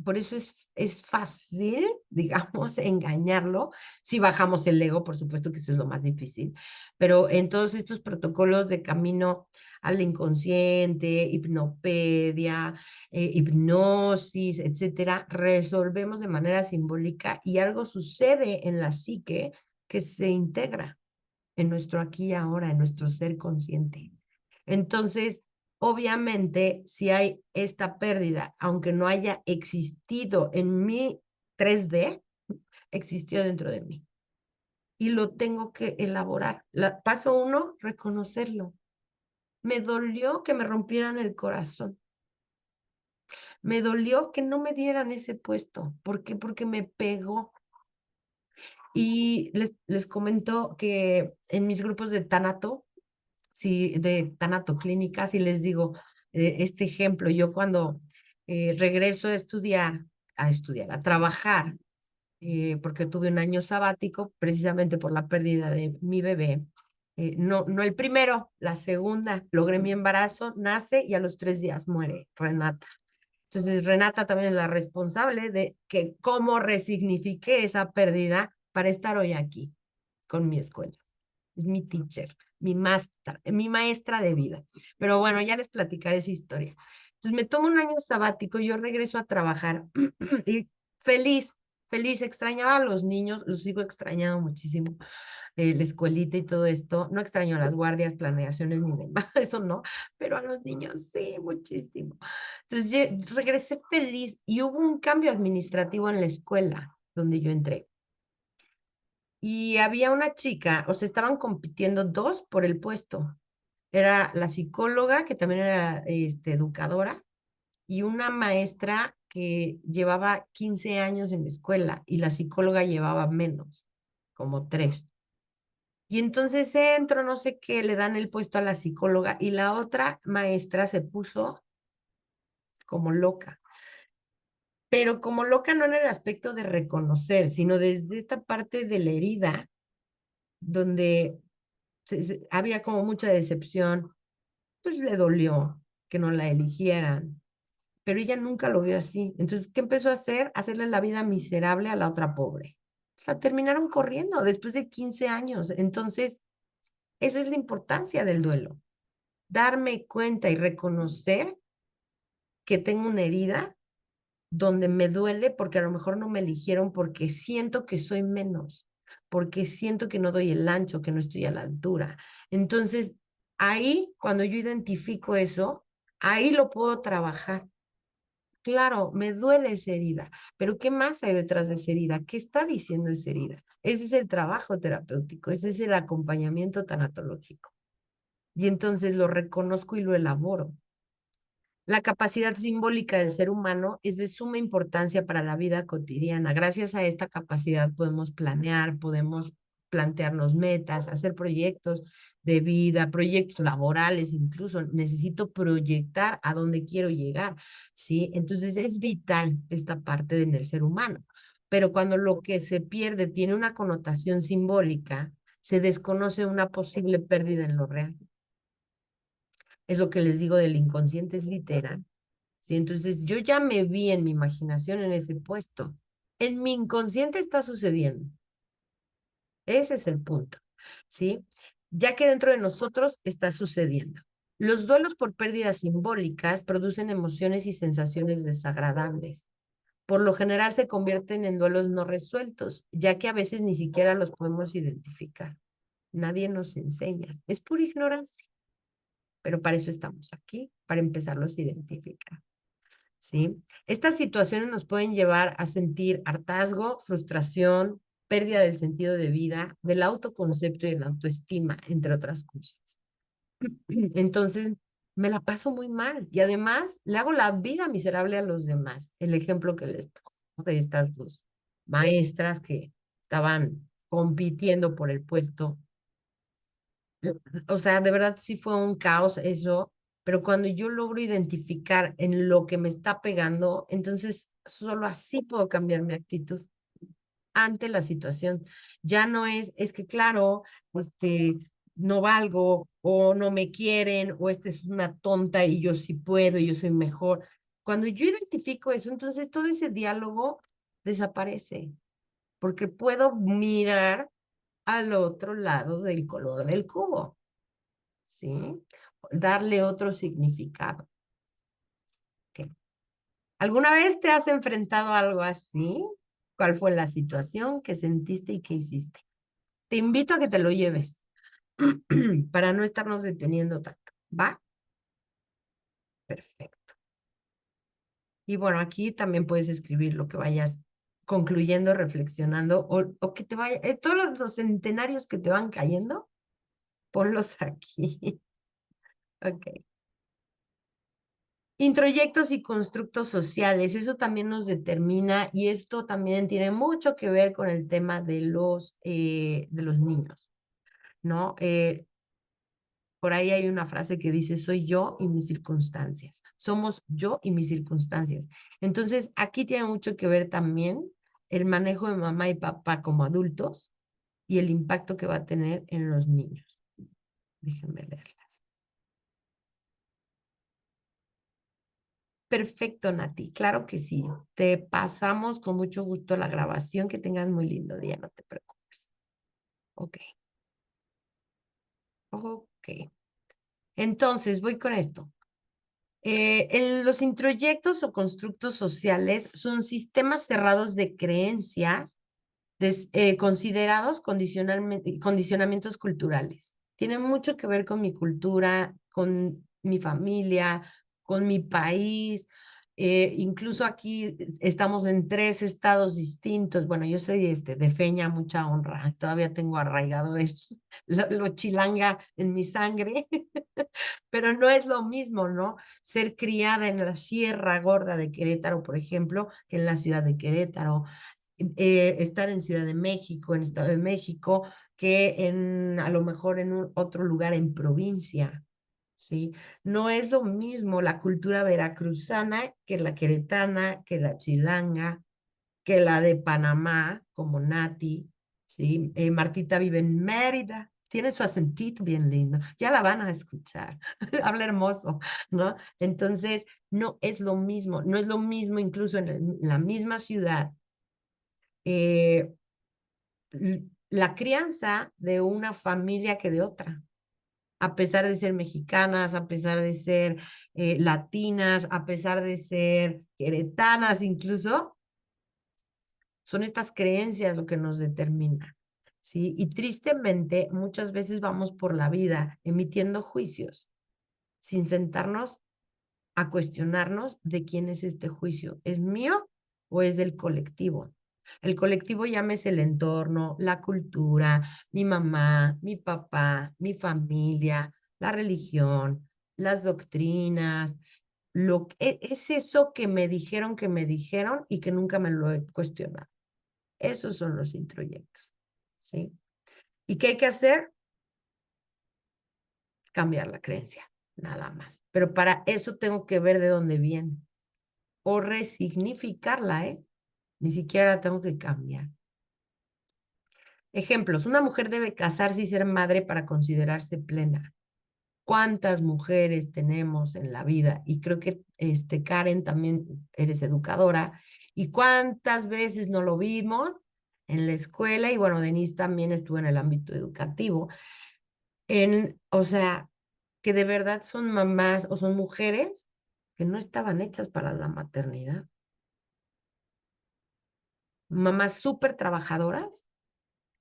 por eso es fácil, digamos, engañarlo. Si bajamos el ego, por supuesto que eso es lo más difícil, pero en todos estos protocolos de camino al inconsciente, hipnopedia, hipnosis, etcétera, resolvemos de manera simbólica y algo sucede en la psique que se integra en nuestro aquí y ahora, en nuestro ser consciente. Entonces, obviamente, si hay esta pérdida, aunque no haya existido en mi 3D, existió dentro de mí. Y lo tengo que elaborar. Paso 1, reconocerlo. Me dolió que me rompieran el corazón. Me dolió que no me dieran ese puesto. ¿Por qué? Porque me pegó. Y les comento que en mis grupos de Tánato, sí, de tanatoclínicas, y les digo este ejemplo, yo cuando regreso a trabajar, porque tuve un año sabático, precisamente por la pérdida de mi bebé, no el primero, la segunda, logré mi embarazo, nace y a los 3 días muere Renata. Entonces, Renata también es la responsable de que cómo resignifiqué esa pérdida para estar hoy aquí con mi escuela. Es mi teacher, mi maestra de vida. Pero bueno, ya les platicaré esa historia. Entonces me tomo un año sabático, yo regreso a trabajar y feliz, feliz, extrañaba a los niños, los sigo extrañando muchísimo, la escuelita y todo esto. No extraño a las guardias, planeaciones ni demás, eso no, pero a los niños sí, muchísimo. Entonces regresé feliz y hubo un cambio administrativo en la escuela donde yo entré. Y había una chica, o sea, estaban compitiendo dos por el puesto. Era la psicóloga, que también era educadora, y una maestra que llevaba 15 años en la escuela y la psicóloga llevaba menos, como 3. Y entonces entro, no sé qué, le dan el puesto a la psicóloga y la otra maestra se puso como loca. Pero como loca no en el aspecto de reconocer, sino desde esta parte de la herida, donde había como mucha decepción, pues le dolió que no la eligieran, pero ella nunca lo vio así. Entonces, ¿qué empezó a hacer? Hacerle la vida miserable a la otra pobre. La terminaron corriendo después de 15 años. Entonces, eso es la importancia del duelo. Darme cuenta y reconocer que tengo una herida donde me duele porque a lo mejor no me eligieron porque siento que soy menos, porque siento que no doy el ancho, que no estoy a la altura. Entonces, ahí, cuando yo identifico eso, ahí lo puedo trabajar. Claro, me duele esa herida, pero ¿qué más hay detrás de esa herida? ¿Qué está diciendo esa herida? Ese es el trabajo terapéutico, ese es el acompañamiento tanatológico. Y entonces lo reconozco y lo elaboro. La capacidad simbólica del ser humano es de suma importancia para la vida cotidiana. Gracias a esta capacidad podemos planear, podemos plantearnos metas, hacer proyectos de vida, proyectos laborales incluso. Necesito proyectar a dónde quiero llegar, ¿sí? Entonces es vital esta parte en el ser humano. Pero cuando lo que se pierde tiene una connotación simbólica, se desconoce una posible pérdida en lo real. Es lo que les digo del inconsciente, es literal. ¿Sí? Entonces yo ya me vi en mi imaginación en ese puesto. En mi inconsciente está sucediendo. Ese es el punto, ¿sí? Ya que dentro de nosotros está sucediendo. Los duelos por pérdidas simbólicas producen emociones y sensaciones desagradables. Por lo general se convierten en duelos no resueltos, ya que a veces ni siquiera los podemos identificar. Nadie nos enseña. Es pura ignorancia. Pero para eso estamos aquí, para empezarlos a identificar. ¿Sí? Estas situaciones nos pueden llevar a sentir hartazgo, frustración, pérdida del sentido de vida, del autoconcepto y de la autoestima, entre otras cosas. Entonces, me la paso muy mal y además le hago la vida miserable a los demás. El ejemplo que les pongo de estas dos maestras que estaban compitiendo por el puesto. O sea, de verdad sí fue un caos eso, pero cuando yo logro identificar en lo que me está pegando, entonces solo así puedo cambiar mi actitud ante la situación. Ya no es que claro, no valgo o no me quieren o esta es una tonta y yo sí puedo y yo soy mejor. Cuando yo identifico eso, entonces todo ese diálogo desaparece porque puedo mirar al otro lado del color del cubo, ¿sí? Darle otro significado. ¿Qué? ¿Alguna vez te has enfrentado a algo así? ¿Cuál fue la situación que sentiste y qué hiciste? Te invito a que te lo lleves para no estarnos deteniendo tanto. ¿Va? Perfecto. Y bueno, aquí también puedes escribir lo que vayas concluyendo, reflexionando o que te vaya, todos los centenarios que te van cayendo, ponlos aquí. Ok. Introyectos y constructos sociales, eso también nos determina y esto también tiene mucho que ver con el tema de los niños, ¿no? Por ahí hay una frase que dice, soy yo y mis circunstancias. Somos yo y mis circunstancias. Entonces, aquí tiene mucho que ver también el manejo de mamá y papá como adultos y el impacto que va a tener en los niños. Déjenme leerlas. Perfecto, Nati. Claro que sí. Te pasamos con mucho gusto la grabación. Que tengas muy lindo día, no te preocupes. Ok. Ok. Entonces, voy con esto. Los introyectos o constructos sociales son sistemas cerrados de creencias considerados condicionamientos culturales. Tienen mucho que ver con mi cultura, con mi familia, con mi país. Incluso aquí estamos en 3 estados distintos. Bueno, yo soy de Feña, mucha honra. Todavía tengo arraigado lo chilanga en mi sangre, pero no es lo mismo, ¿no? Ser criada en la Sierra Gorda de Querétaro, por ejemplo, que en la ciudad de Querétaro, estar en Ciudad de México, en Estado de México, que a lo mejor en otro lugar en provincia, ¿sí? No es lo mismo la cultura veracruzana que la queretana, que la chilanga, que la de Panamá, como Nati, ¿sí? Martita vive en Mérida, tiene su acentito bien lindo, ya la van a escuchar, habla hermoso, ¿no? Entonces, no es lo mismo, no es lo mismo incluso en la misma ciudad eh, la crianza de una familia que de otra, a pesar de ser mexicanas, a pesar de ser latinas, a pesar de ser queretanas incluso, son estas creencias lo que nos determina, ¿sí? Y tristemente muchas veces vamos por la vida emitiendo juicios sin sentarnos a cuestionarnos de quién es este juicio. ¿Es mío o es del colectivo? El colectivo llámese el entorno, la cultura, mi mamá, mi papá, mi familia, la religión, las doctrinas, es eso que me dijeron y que nunca me lo he cuestionado. Esos son los introyectos, ¿sí? ¿Y qué hay que hacer? Cambiar la creencia, nada más. Pero para eso tengo que ver de dónde viene o resignificarla, ¿eh? Ni siquiera la tengo que cambiar. Ejemplos, una mujer debe casarse y ser madre para considerarse plena. ¿Cuántas mujeres tenemos en la vida? Y creo que Karen también eres educadora. ¿Y cuántas veces no lo vimos en la escuela? Y bueno, Denise también estuvo en el ámbito educativo. O sea, que de verdad son mamás o son mujeres que no estaban hechas para la maternidad. Mamás súper trabajadoras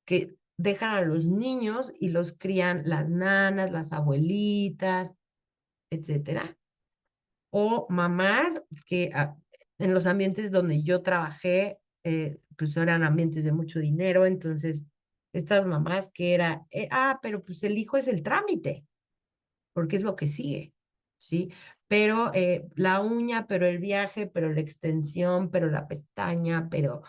que dejan a los niños y los crían las nanas, las abuelitas, etcétera. O mamás que en los ambientes donde yo trabajé, pues eran ambientes de mucho dinero, entonces estas mamás que era, pero pues el hijo es el trámite, porque es lo que sigue, ¿sí? Pero la uña, pero el viaje, pero la extensión, pero la pestaña, pero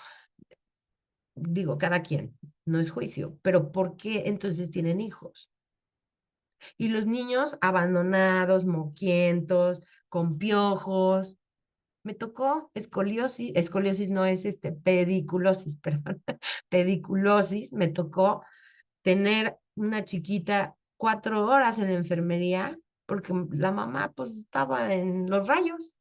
digo, cada quien, no es juicio, pero ¿por qué entonces tienen hijos? Y los niños abandonados, moquientos, con piojos. Me tocó escoliosis no es pediculosis, perdón, pediculosis. Me tocó tener una chiquita 4 horas en la enfermería porque la mamá pues estaba en los rayos.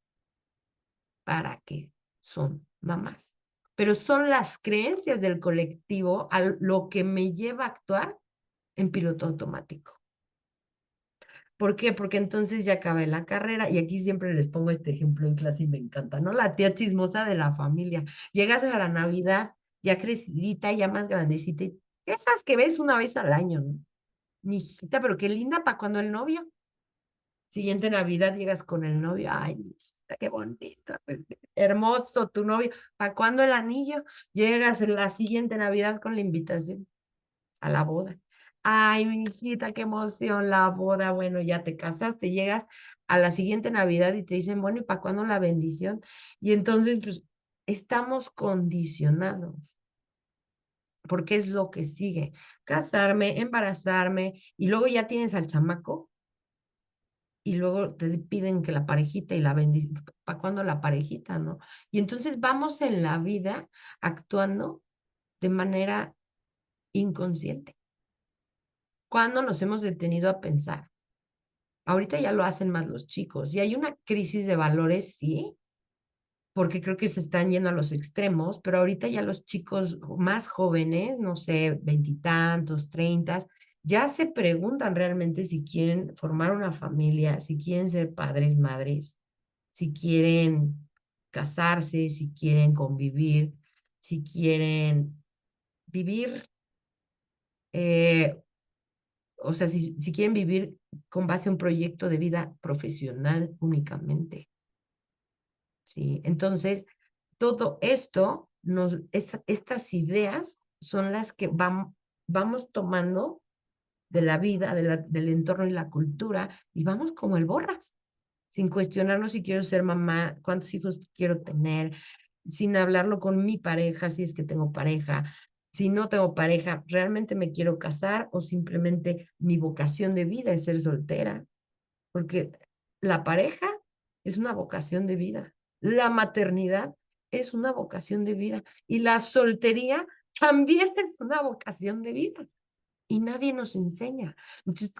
¿Para qué son mamás? Pero son las creencias del colectivo a lo que me lleva a actuar en piloto automático. ¿Por qué? Porque entonces ya acabé la carrera y aquí siempre les pongo este ejemplo en clase y me encanta, ¿no? La tía chismosa de la familia. Llegas a la Navidad ya crecidita, ya más grandecita, y esas que ves una vez al año, ¿no? Mi hijita, pero qué linda para cuando el novio. Siguiente Navidad llegas con el novio, ay, mi hijita, qué bonito, hermoso tu novio. ¿Para cuándo el anillo? Llegas en la siguiente Navidad con la invitación a la boda. Ay, mi hijita, qué emoción la boda. Bueno, ya te casaste, llegas a la siguiente Navidad y te dicen, bueno, ¿y para cuándo la bendición? Y entonces, pues, estamos condicionados, porque es lo que sigue. Casarme, embarazarme, y luego ya tienes al chamaco, y luego te piden que la parejita y la bendición, ¿para cuándo la parejita, no? Y entonces vamos en la vida actuando de manera inconsciente. ¿Cuándo nos hemos detenido a pensar? Ahorita ya lo hacen más los chicos y hay una crisis de valores, sí, porque creo que se están yendo a los extremos, pero ahorita ya los chicos más jóvenes, no sé, veintitantos, treintas, ya se preguntan realmente si quieren formar una familia, si quieren ser padres, madres, si quieren casarse, si quieren convivir, si quieren vivir eh, o sea, si quieren vivir con base a un proyecto de vida profesional únicamente, ¿sí? Entonces, todo esto, estas ideas son las que vamos tomando de la vida, del entorno y la cultura, y vamos como el borras, sin cuestionarnos si quiero ser mamá, cuántos hijos quiero tener, sin hablarlo con mi pareja, si es que tengo pareja, si no tengo pareja, ¿realmente me quiero casar o simplemente mi vocación de vida es ser soltera? Porque la pareja es una vocación de vida, la maternidad es una vocación de vida y la soltería también es una vocación de vida y nadie nos enseña. Entonces,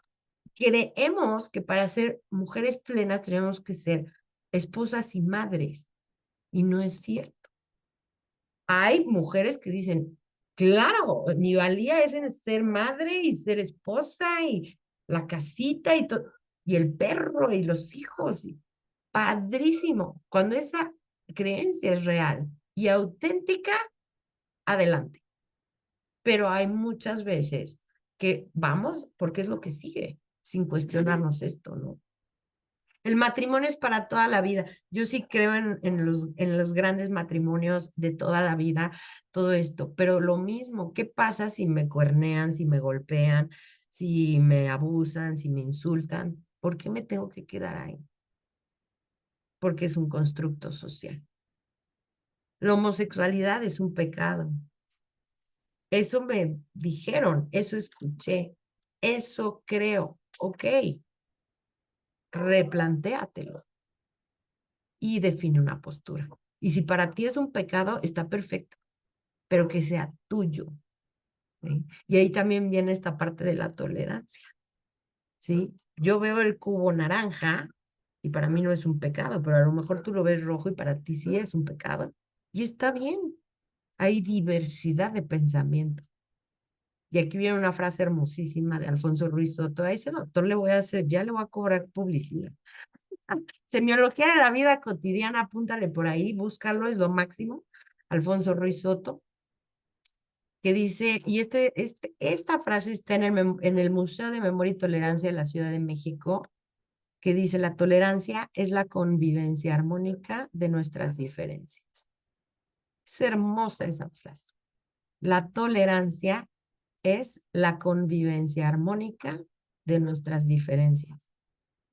creemos que para ser mujeres plenas tenemos que ser esposas y madres y no es cierto. Hay mujeres que dicen, claro, mi valía es en ser madre y ser esposa y la casita y todo, y el perro y los hijos. Padrísimo. Cuando esa creencia es real y auténtica, adelante. Pero hay muchas veces que vamos porque es lo que sigue, sin cuestionarnos esto, ¿no? El matrimonio es para toda la vida. Yo sí creo en los grandes matrimonios de toda la vida, todo esto, pero lo mismo, ¿qué pasa si me cuernean, si me golpean, si me abusan, si me insultan? ¿Por qué me tengo que quedar ahí? Porque es un constructo social. La homosexualidad es un pecado. Eso me dijeron, eso escuché, eso creo. Ok, replantéatelo y define una postura. Y si para ti es un pecado, está perfecto, pero que sea tuyo. ¿Sí? Y ahí también viene esta parte de la tolerancia. ¿Sí? Yo veo el cubo naranja y para mí no es un pecado, pero a lo mejor tú lo ves rojo y para ti sí es un pecado. Y está bien. Hay diversidad de pensamiento. Y aquí viene una frase hermosísima de Alfonso Ruiz Soto. A ese doctor le voy a hacer, ya le voy a cobrar publicidad. Semiología de la vida cotidiana, apúntale por ahí, búscalo, es lo máximo. Alfonso Ruiz Soto, que dice, y esta frase está en el Museo de Memoria y Tolerancia de la Ciudad de México, que dice, la tolerancia es la convivencia armónica de nuestras diferencias. Es hermosa esa frase. La tolerancia es la convivencia armónica de nuestras diferencias.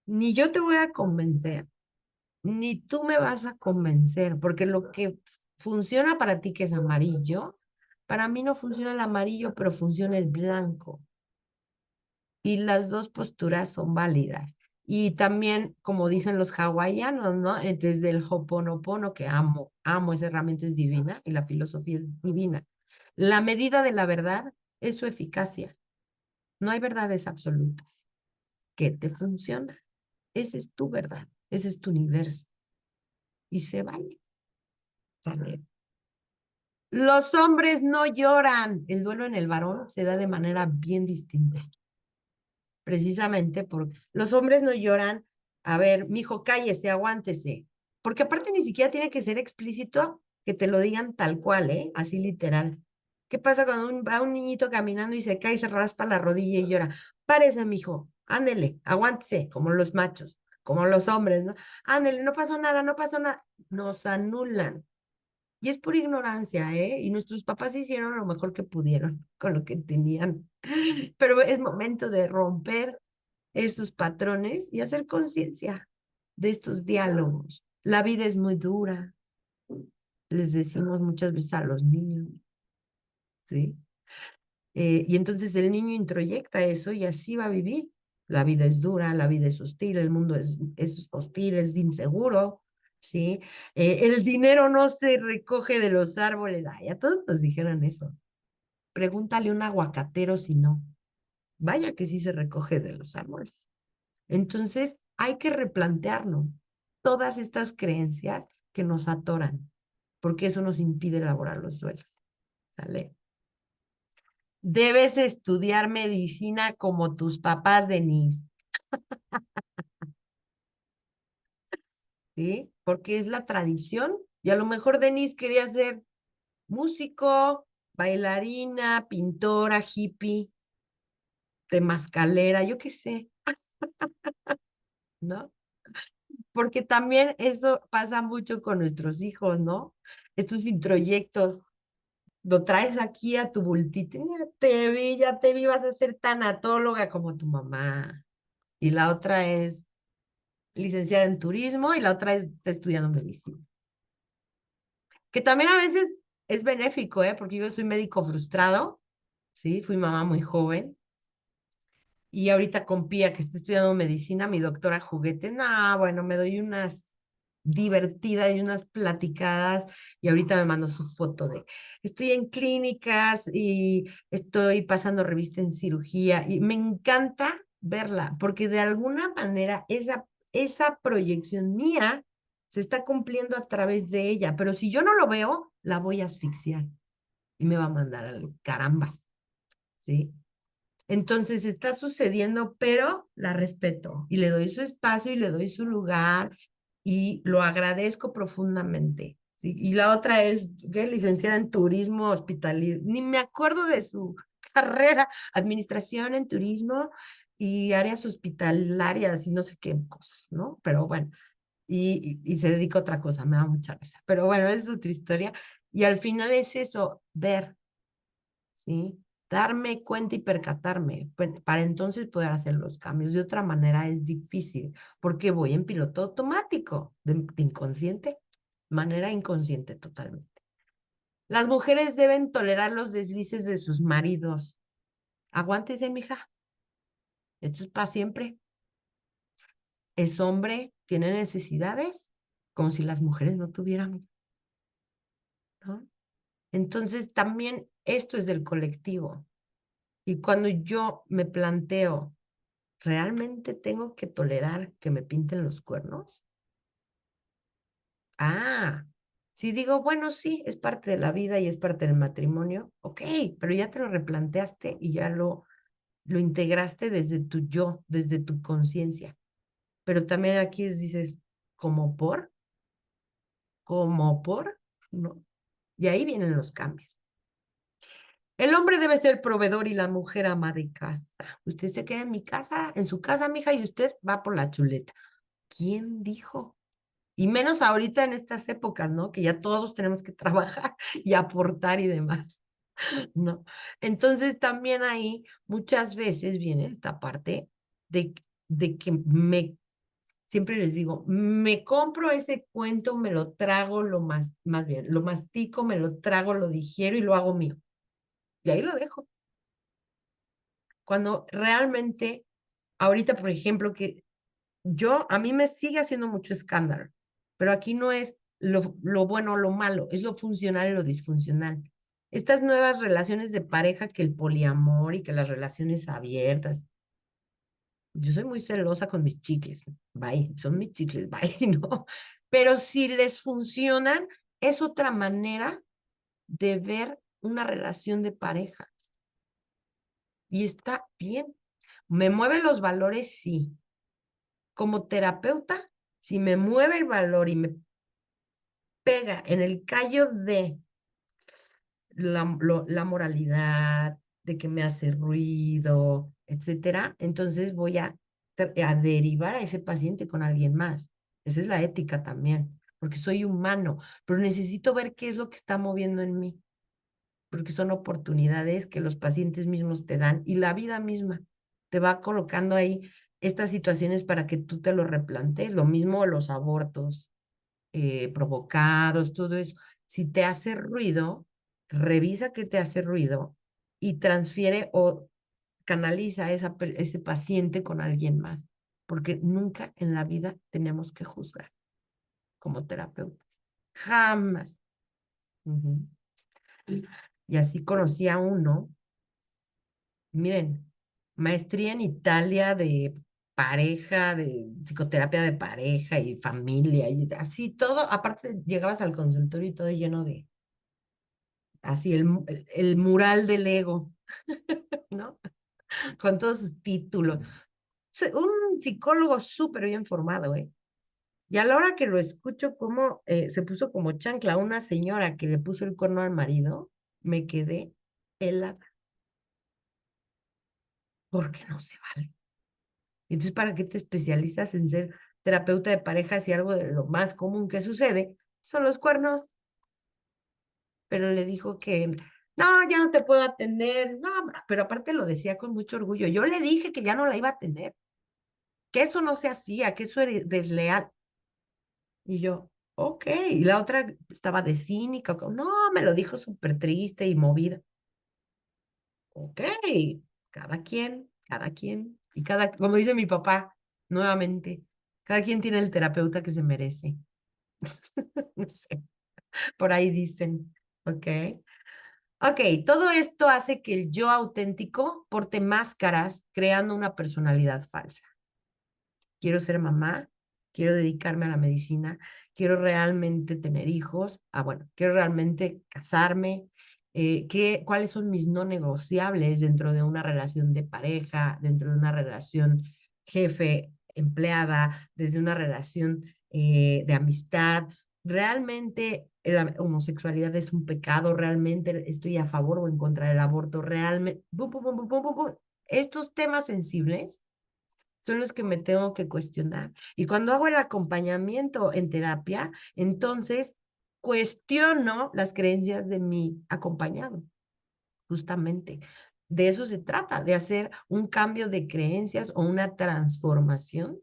Ni yo te voy a convencer, ni tú me vas a convencer, porque lo que funciona para ti, que es amarillo, para mí no funciona el amarillo, pero funciona el blanco. Y las dos posturas son válidas. Y también, como dicen los hawaianos, ¿no? Desde el Ho'oponopono, que amo esa herramienta, es divina, y la filosofía es divina. La medida de la verdad es su eficacia. No hay verdades absolutas. ¿Qué te funciona? Esa es tu verdad, ese es tu universo. Y se vale. ¿Sale? Los hombres no lloran. El duelo en el varón se da de manera bien distinta. Precisamente porque los hombres no lloran. A ver, mijo, cállese, aguántese. Porque aparte ni siquiera tiene que ser explícito que te lo digan tal cual, ¿eh? Así literal. ¿Qué pasa cuando va un niñito caminando y se cae y se raspa la rodilla y llora? Párese, mijo, ándele, aguántese, como los machos, como los hombres, ¿no? Ándele, no pasó nada, no pasó nada. Nos anulan. Y es por ignorancia, ¿eh? Y nuestros papás hicieron lo mejor que pudieron con lo que tenían. Pero es momento de romper esos patrones y hacer conciencia de estos diálogos. La vida es muy dura, les decimos muchas veces a los niños, ¿sí? Y entonces el niño introyecta eso y así va a vivir. La vida es dura, la vida es hostil, el mundo es hostil, es inseguro, ¿sí? El dinero no se recoge de los árboles. Ay, a todos nos dijeron eso. Pregúntale a un aguacatero si no. Vaya que sí se recoge de los árboles. Entonces hay que replantearnos todas estas creencias que nos atoran, porque eso nos impide elaborar los duelos. ¿Sale? Debes estudiar medicina como tus papás, Denise, ¿sí? Porque es la tradición y a lo mejor Denise quería ser músico, bailarina, pintora, hippie, temazcalera, yo qué sé, ¿no? Porque también eso pasa mucho con nuestros hijos, ¿no? Estos introyectos, lo traes aquí a tu bultito, ya te vi, vas a ser tanatóloga como tu mamá. Y la otra es licenciada en turismo y la otra está estudiando medicina. Que también a veces es benéfico, ¿eh? Porque yo soy médico frustrado, ¿sí? Fui mamá muy joven. Y ahorita con Pía, que está estudiando medicina, mi doctora juguete, no, bueno, me doy unas divertidas y unas platicadas y ahorita me mandó su foto de, estoy en clínicas y estoy pasando revista en cirugía y me encanta verla porque de alguna manera esa proyección mía se está cumpliendo a través de ella, pero si yo no lo veo, la voy a asfixiar y me va a mandar al carambas, ¿sí? Entonces está sucediendo, pero la respeto y le doy su espacio y le doy su lugar y lo agradezco profundamente. ¿Sí? Y la otra es que licenciada en turismo hospitalario, ni me acuerdo de su carrera, administración en turismo y áreas hospitalarias y no sé qué cosas, ¿no? Pero bueno, y se dedica a otra cosa, me da mucha risa. Pero bueno, es otra historia. Y al final es eso, ver, ¿sí? Darme cuenta y percatarme, para entonces poder hacer los cambios. De otra manera es difícil, porque voy en piloto automático, de inconsciente, manera inconsciente totalmente. Las mujeres deben tolerar los deslices de sus maridos. Aguántese, mija. Esto es para siempre. Es hombre, tiene necesidades, como si las mujeres no tuvieran, ¿no? Entonces, también esto es del colectivo. Y cuando yo me planteo, ¿realmente tengo que tolerar que me pinten los cuernos? Ah, Si digo, bueno, sí, es parte de la vida y es parte del matrimonio, ok, pero ya te lo replanteaste y ya lo integraste desde tu yo, desde tu conciencia. Pero también aquí dices, como por, ¿no? Y ahí vienen los cambios. El hombre debe ser proveedor y la mujer ama de casa. Usted se queda en mi casa, en su casa, mija, y usted va por la chuleta. ¿Quién dijo? Y menos ahorita en estas épocas, ¿no? Que ya todos tenemos que trabajar y aportar y demás, ¿no? Entonces también ahí muchas veces viene esta parte de, de que siempre les digo, me compro ese cuento, me lo trago, más bien, lo mastico, me lo trago, lo digiero y lo hago mío. Y ahí lo dejo. Cuando realmente, ahorita, por ejemplo, que a mí me sigue haciendo mucho escándalo, pero aquí no es lo bueno o lo malo, es lo funcional y lo disfuncional. Estas nuevas relaciones de pareja, que el poliamor y que las relaciones abiertas, yo soy muy celosa con mis chicles, bye, son mis chicles, bye, ¿no? Pero si les funcionan, es otra manera de ver una relación de pareja. Y está bien. ¿Me mueven los valores? Sí. Como terapeuta, si me mueve el valor y me pega en el callo de la moralidad, de que me hace ruido, etcétera, entonces voy a derivar a ese paciente con alguien más. Esa es la ética también, porque soy humano, pero necesito ver qué es lo que está moviendo en mí, porque son oportunidades que los pacientes mismos te dan y la vida misma te va colocando ahí estas situaciones para que tú te lo replantees. Lo mismo los abortos provocados, todo eso. Si te hace ruido, revisa qué te hace ruido y transfiere o canaliza ese paciente con alguien más, porque nunca en la vida tenemos que juzgar como terapeutas. Jamás. Ujú. Y así conocí a uno, miren, maestría en Italia de pareja, de psicoterapia de pareja y familia, y así todo, aparte llegabas al consultorio y todo lleno de, así el mural del ego, ¿no? Con todos sus títulos. Un psicólogo súper bien formado, ¿eh? Y a la hora que lo escucho, como se puso como chancla una señora que le puso el cuerno al marido, me quedé helada, porque no se vale. Entonces, ¿para qué te especializas en ser terapeuta de parejas y algo de lo más común que sucede son los cuernos? Pero le dijo que, no, ya no te puedo atender, no, pero aparte lo decía con mucho orgullo. Yo le dije que ya no la iba a atender, que eso no se hacía, que eso era desleal. Y yo, ok. Y la otra estaba de cínica, no, me lo dijo súper triste y movida. Ok, cada quien, y como dice mi papá, nuevamente, cada quien tiene el terapeuta que se merece. No sé, por ahí dicen, ok. Ok, todo esto hace que el yo auténtico porte máscaras creando una personalidad falsa. Quiero ser mamá, quiero dedicarme a la medicina, quiero realmente tener hijos, bueno, quiero realmente casarme, cuáles son mis no negociables dentro de una relación de pareja, dentro de una relación jefe-empleada, desde una relación de amistad. ¿Realmente la homosexualidad es un pecado? ¿Realmente estoy a favor o en contra del aborto? ¿Realmente? Estos temas sensibles son los que me tengo que cuestionar. Y cuando hago el acompañamiento en terapia, entonces cuestiono las creencias de mi acompañado, justamente. De eso se trata, de hacer un cambio de creencias o una transformación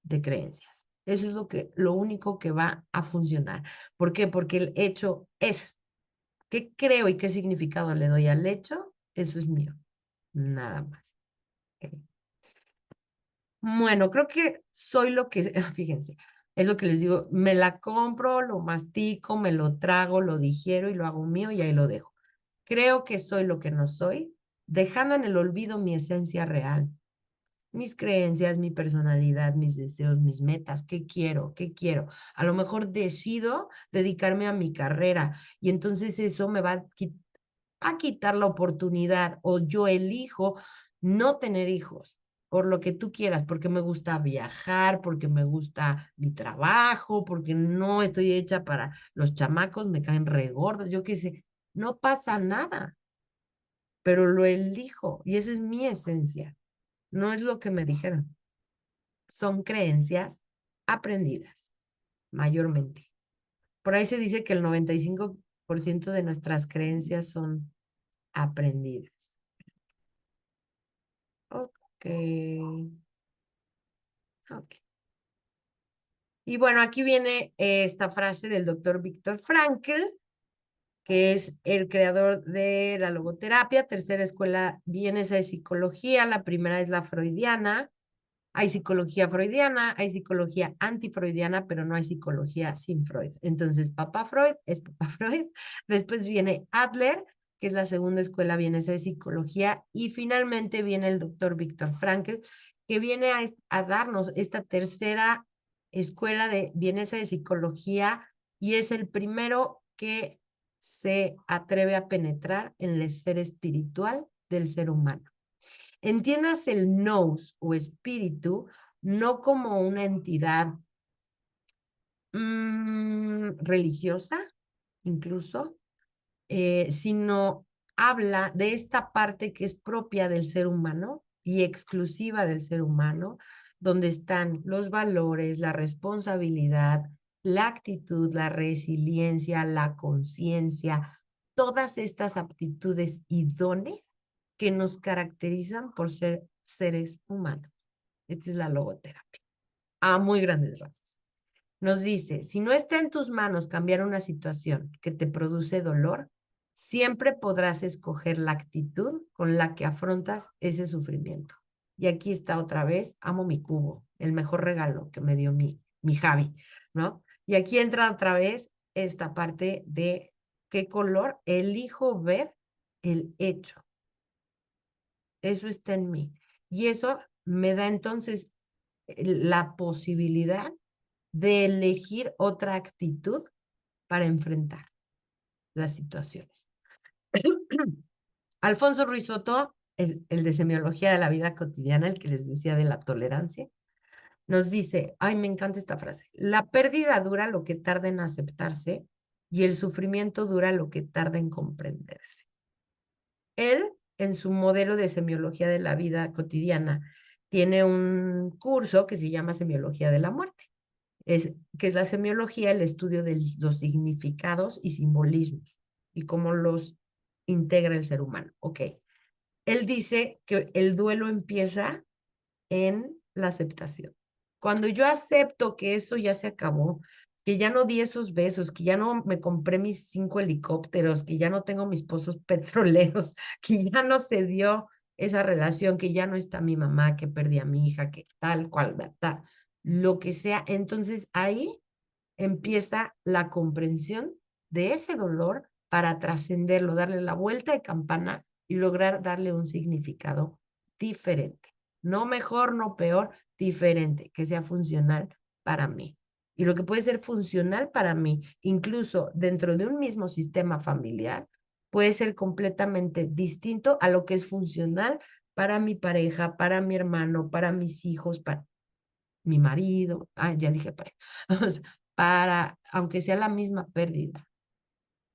de creencias. Eso es lo único que va a funcionar. ¿Por qué? Porque el hecho es, ¿qué creo y qué significado le doy al hecho? Eso es mío, nada más. ¿Okay? Bueno, creo que soy lo que, fíjense, es lo que les digo, me la compro, lo mastico, me lo trago, lo digiero y lo hago mío y ahí lo dejo. Creo que soy lo que no soy, dejando en el olvido mi esencia real. mis creencias, mi personalidad, mis deseos, mis metas, ¿qué quiero? ¿Qué quiero? A lo mejor decido dedicarme a mi carrera y entonces eso me va a quitar la oportunidad o yo elijo no tener hijos por lo que tú quieras, porque me gusta viajar, porque me gusta mi trabajo, porque no estoy hecha para los chamacos, me caen regordos, yo qué sé, no pasa nada, pero lo elijo y esa es mi esencia, no es lo que me dijeron, son creencias aprendidas, mayormente. Por ahí se dice que el 95% de nuestras creencias son aprendidas. Ok. Ok. Y bueno, aquí viene esta frase del doctor Viktor Frankl, que es el creador de la logoterapia, tercera escuela vienesa de psicología, la primera es la freudiana, hay psicología freudiana, hay psicología antifreudiana, pero no hay psicología sin Freud. Entonces, papá Freud es papá Freud, después viene Adler, que es la segunda escuela vienesa de psicología, y finalmente viene el doctor Viktor Frankl, que viene a darnos esta tercera escuela de vienesa de psicología y es el primero que se atreve a penetrar en la esfera espiritual del ser humano. Entiendas el nous o espíritu no como una entidad religiosa, incluso, sino habla de esta parte que es propia del ser humano y exclusiva del ser humano, donde están los valores, la responsabilidad, la actitud, la resiliencia, la conciencia, todas estas aptitudes y dones que nos caracterizan por ser seres humanos. Esta es la logoterapia, a muy grandes rasgos. Nos dice, si no está en tus manos cambiar una situación que te produce dolor, siempre podrás escoger la actitud con la que afrontas ese sufrimiento. Y aquí está otra vez, amo mi cubo, el mejor regalo que me dio mi Javi, ¿no? Y aquí entra otra vez esta parte de qué color elijo ver el hecho. Eso está en mí. Y eso me da entonces la posibilidad de elegir otra actitud para enfrentar las situaciones. Alfonso Ruiz Soto, el de Semiología de la Vida Cotidiana, el que les decía de la tolerancia, nos dice, ay, me encanta esta frase, la pérdida dura lo que tarda en aceptarse y el sufrimiento dura lo que tarda en comprenderse. Él, en su modelo de Semiología de la Vida Cotidiana, tiene un curso que se llama Semiología de la Muerte. Que es la semiología, el estudio de los significados y simbolismos y cómo los integra el ser humano. Ok. Él dice que el duelo empieza en la aceptación. Cuando yo acepto que eso ya se acabó, que ya no di esos besos, que ya no me compré mis 5 helicópteros, que ya no tengo mis pozos petroleros, que ya no se dio esa relación, que ya no está mi mamá, que perdí a mi hija, que tal cual, ¿verdad? Lo que sea. Entonces ahí empieza la comprensión de ese dolor para trascenderlo, darle la vuelta de campana y lograr darle un significado diferente. No mejor, no peor, diferente, que sea funcional para mí. Y lo que puede ser funcional para mí, incluso dentro de un mismo sistema familiar, puede ser completamente distinto a lo que es funcional para mi pareja, para mi hermano, para mis hijos, para mi marido, ya dije pareja, para, aunque sea la misma pérdida,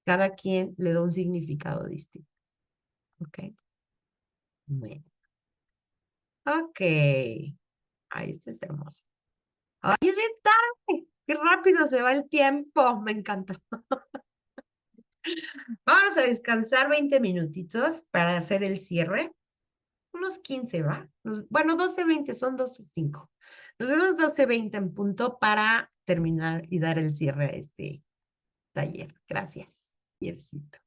cada quien le da un significado distinto. ¿Ok? Bueno. Ok. Ay, este es hermoso. Ay, es bien tarde. Qué rápido se va el tiempo. Me encanta. Vamos a descansar 20 minutitos para hacer el cierre. Unos 15, ¿va? Bueno, 12:20, son 12:05. Nos vemos 12:20 en punto para terminar y dar el cierre a este taller. Gracias, Piercito.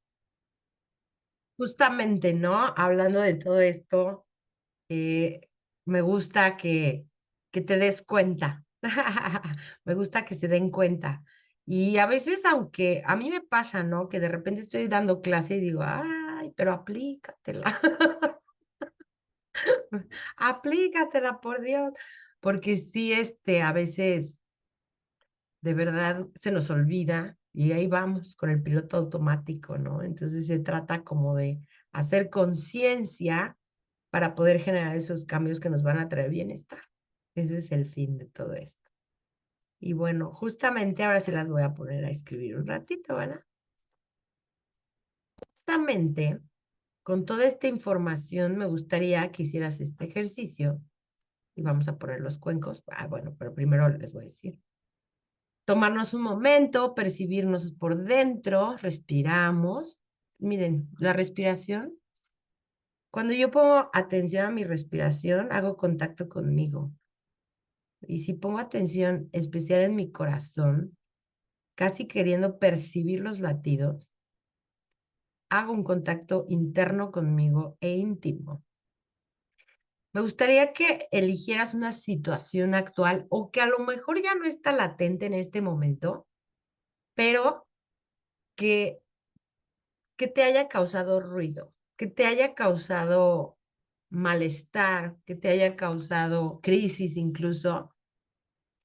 Justamente, ¿no? Hablando de todo esto, me gusta que te des cuenta. Me gusta que se den cuenta. Y a veces, aunque a mí me pasa, ¿no? Que de repente estoy dando clase y digo, ay, pero aplícatela. Aplícatela, por Dios, porque sí, a veces de verdad se nos olvida y ahí vamos con el piloto automático, ¿no? Entonces se trata como de hacer conciencia para poder generar esos cambios que nos van a traer bienestar. Ese es el fin de todo esto. Y bueno, justamente ahora se las voy a poner a escribir un ratito, ¿verdad? Justamente con toda esta información me gustaría que hicieras este ejercicio y vamos a poner los cuencos. Bueno, pero primero les voy a decir. Tomarnos un momento, percibirnos por dentro, respiramos. Miren, la respiración. Cuando yo pongo atención a mi respiración, hago contacto conmigo. Y si pongo atención especial en mi corazón, casi queriendo percibir los latidos, hago un contacto interno conmigo e íntimo. Me gustaría que eligieras una situación actual o que a lo mejor ya no está latente en este momento, pero que, que te haya causado ruido, que te haya causado malestar, que te haya causado crisis incluso.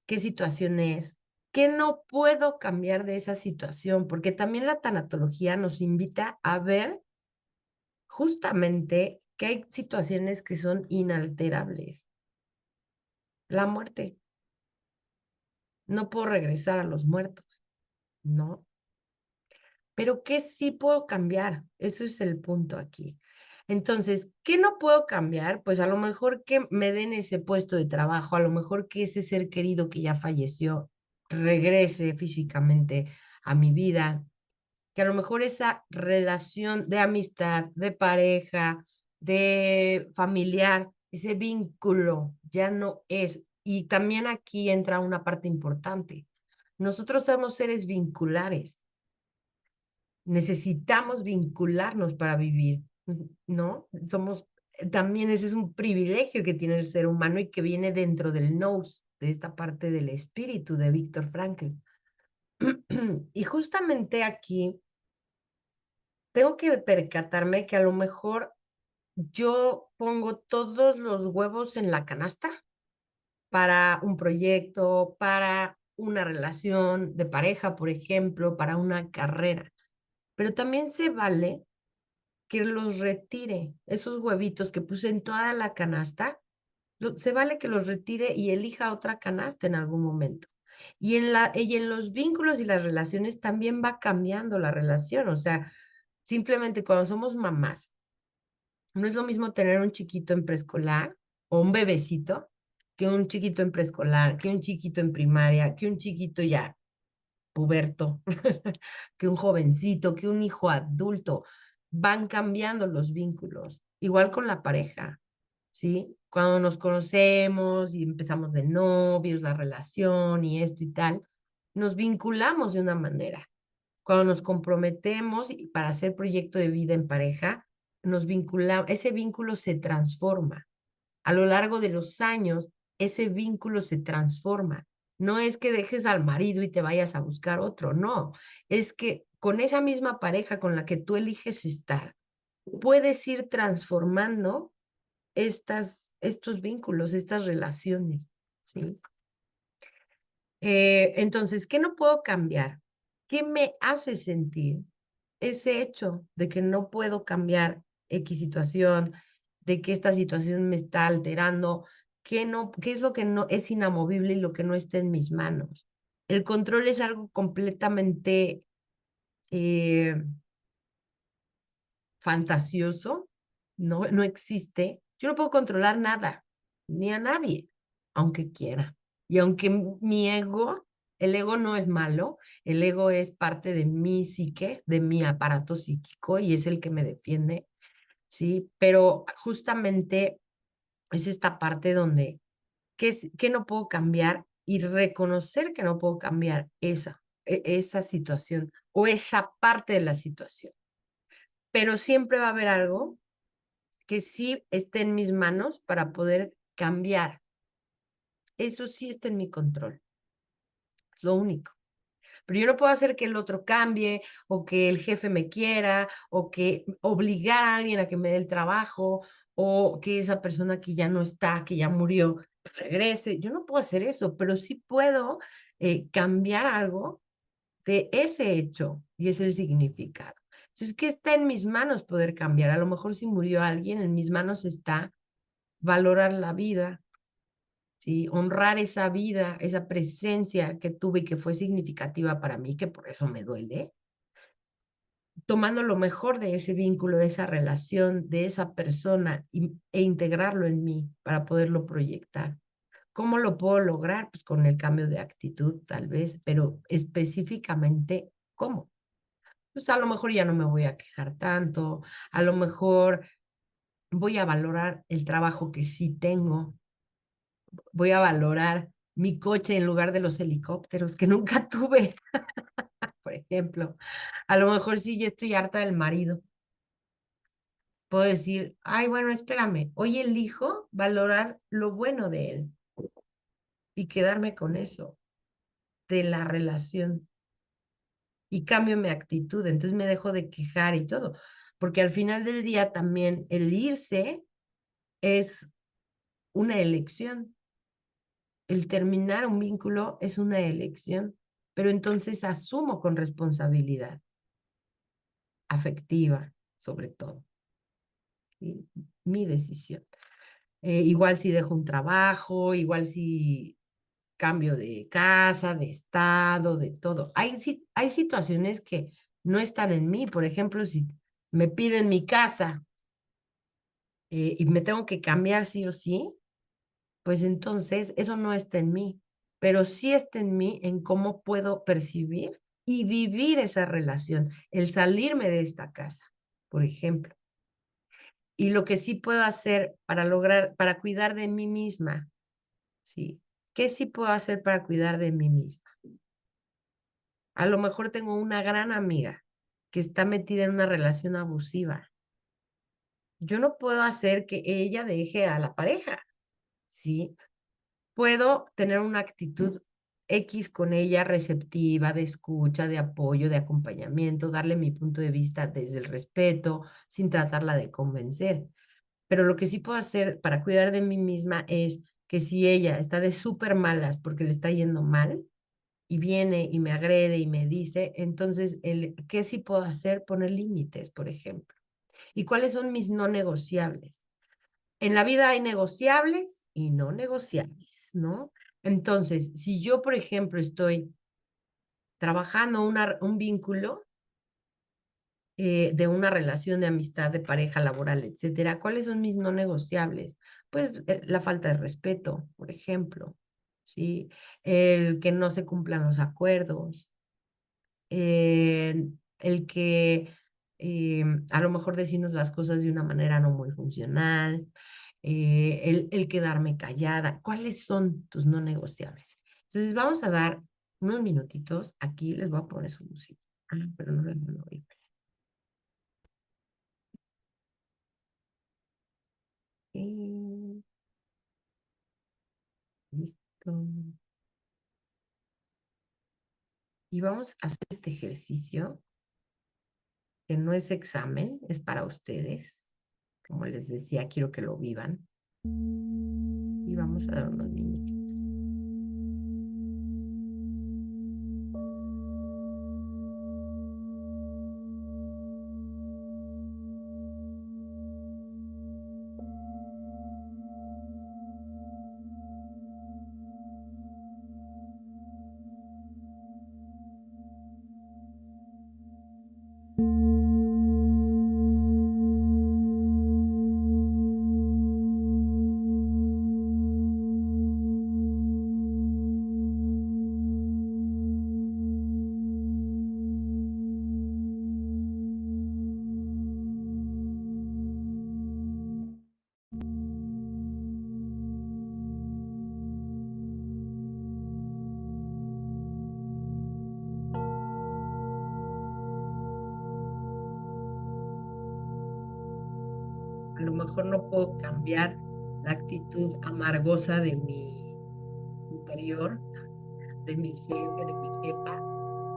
¿Qué situación es? ¿Qué no puedo cambiar de esa situación? Porque también la tanatología nos invita a ver justamente que hay situaciones que son inalterables. La muerte. No puedo regresar a los muertos, ¿no? Pero ¿qué sí puedo cambiar? Eso es el punto aquí. Entonces, ¿qué no puedo cambiar? Pues a lo mejor que me den ese puesto de trabajo, a lo mejor que ese ser querido que ya falleció regrese físicamente a mi vida, que a lo mejor esa relación de amistad, de pareja, de familiar, ese vínculo ya no es. Y también aquí entra una parte importante. Nosotros somos seres vinculares. Necesitamos vincularnos para vivir, ¿no? También ese es un privilegio que tiene el ser humano y que viene dentro del nous, de esta parte del espíritu de Víctor Frankl. Y justamente aquí tengo que percatarme que a lo mejor yo pongo todos los huevos en la canasta para un proyecto, para una relación de pareja, por ejemplo, para una carrera. Pero también se vale que los retire, esos huevitos que puse en toda la canasta, se vale que los retire y elija otra canasta en algún momento. Y en los vínculos y las relaciones también va cambiando la relación, o sea, simplemente cuando somos mamás, no es lo mismo tener un chiquito en preescolar o un bebecito que un chiquito en preescolar, que un chiquito en primaria, que un chiquito ya puberto, que un jovencito, que un hijo adulto. Van cambiando los vínculos, igual con la pareja, ¿sí? Cuando nos conocemos y empezamos de novios, la relación y esto y tal, nos vinculamos de una manera. Cuando nos comprometemos para hacer proyecto de vida en pareja, nos vinculamos, ese vínculo se transforma. A lo largo de los años, ese vínculo se transforma. No es que dejes al marido y te vayas a buscar otro, no. Es que con esa misma pareja con la que tú eliges estar, puedes ir transformando estos vínculos, estas relaciones, ¿sí? Entonces, ¿qué no puedo cambiar? ¿Qué me hace sentir ese hecho de que no puedo cambiar X situación, de que esta situación me está alterando? ¿Qué es lo que no es inamovible y lo que no está en mis manos? El control es algo completamente eh, fantasioso, no existe. Yo no puedo controlar nada, ni a nadie, aunque quiera. Y aunque mi ego, el ego no es malo, el ego es parte de mi psique, de mi aparato psíquico y es el que me defiende, ¿sí? Pero justamente es esta parte donde, ¿qué no puedo cambiar? Y reconocer que no puedo cambiar esa situación o esa parte de la situación. Pero siempre va a haber algo que sí esté en mis manos para poder cambiar. Eso sí está en mi control. Es lo único. Pero yo no puedo hacer que el otro cambie o que el jefe me quiera o que obligar a alguien a que me dé el trabajo o que esa persona que ya no está, que ya murió, regrese. Yo no puedo hacer eso, pero sí puedo cambiar algo de ese hecho y es el significado. Entonces, ¿qué está en mis manos poder cambiar? A lo mejor si murió alguien, en mis manos está valorar la vida, ¿sí? Honrar esa vida, esa presencia que tuve y que fue significativa para mí, que por eso me duele, tomando lo mejor de ese vínculo, de esa relación, de esa persona e integrarlo en mí para poderlo proyectar. ¿Cómo lo puedo lograr? Pues con el cambio de actitud, tal vez, pero específicamente, ¿cómo? Pues a lo mejor ya no me voy a quejar tanto, a lo mejor voy a valorar el trabajo que sí tengo, voy a valorar mi coche en lugar de los helicópteros que nunca tuve, por ejemplo. A lo mejor sí ya estoy harta del marido. Puedo decir, ay, bueno, espérame, hoy elijo valorar lo bueno de él y quedarme con eso, de la relación. Y cambio mi actitud, entonces me dejo de quejar y todo, porque al final del día también el irse es una elección, el terminar un vínculo es una elección, pero entonces asumo con responsabilidad afectiva, sobre todo, ¿sí? Mi decisión. Igual si dejo un trabajo, igual si cambio de casa, de estado, de todo. Hay situaciones que no están en mí, por ejemplo, si me piden mi casa y me tengo que cambiar sí o sí, pues entonces eso no está en mí, pero sí está en mí en cómo puedo percibir y vivir esa relación, el salirme de esta casa, por ejemplo. Y lo que sí puedo hacer para lograr, para cuidar de mí misma, ¿sí? ¿Qué sí puedo hacer para cuidar de mí misma? A lo mejor tengo una gran amiga que está metida en una relación abusiva. Yo no puedo hacer que ella deje a la pareja, ¿sí? Puedo tener una actitud X con ella, receptiva, de escucha, de apoyo, de acompañamiento, darle mi punto de vista desde el respeto, sin tratarla de convencer. Pero lo que sí puedo hacer para cuidar de mí misma es que si ella está de súper malas porque le está yendo mal y viene y me agrede y me dice, entonces, ¿qué sí puedo hacer? Poner límites, por ejemplo. ¿Y cuáles son mis no negociables? En la vida hay negociables y no negociables, ¿no? Entonces, si yo, por ejemplo, estoy trabajando un vínculo de una relación de amistad, de pareja laboral, etcétera, ¿cuáles son mis no negociables? Pues la falta de respeto, por ejemplo, ¿sí? El que no se cumplan los acuerdos, el que a lo mejor decimos las cosas de una manera no muy funcional, el quedarme callada. ¿Cuáles son tus no negociables? Entonces vamos a dar unos minutitos. Aquí les voy a poner su música. Ah, pero no les van a oír. Ok, listo. Y vamos a hacer este ejercicio, que no es examen, es para ustedes. Como les decía, quiero que lo vivan. Y vamos a dar unos minutos. A lo mejor no puedo cambiar la actitud amargosa de mi superior, de mi jefe, de mi jefa,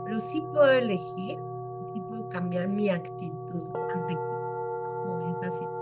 pero sí puedo elegir, sí puedo cambiar mi actitud ante esta situación.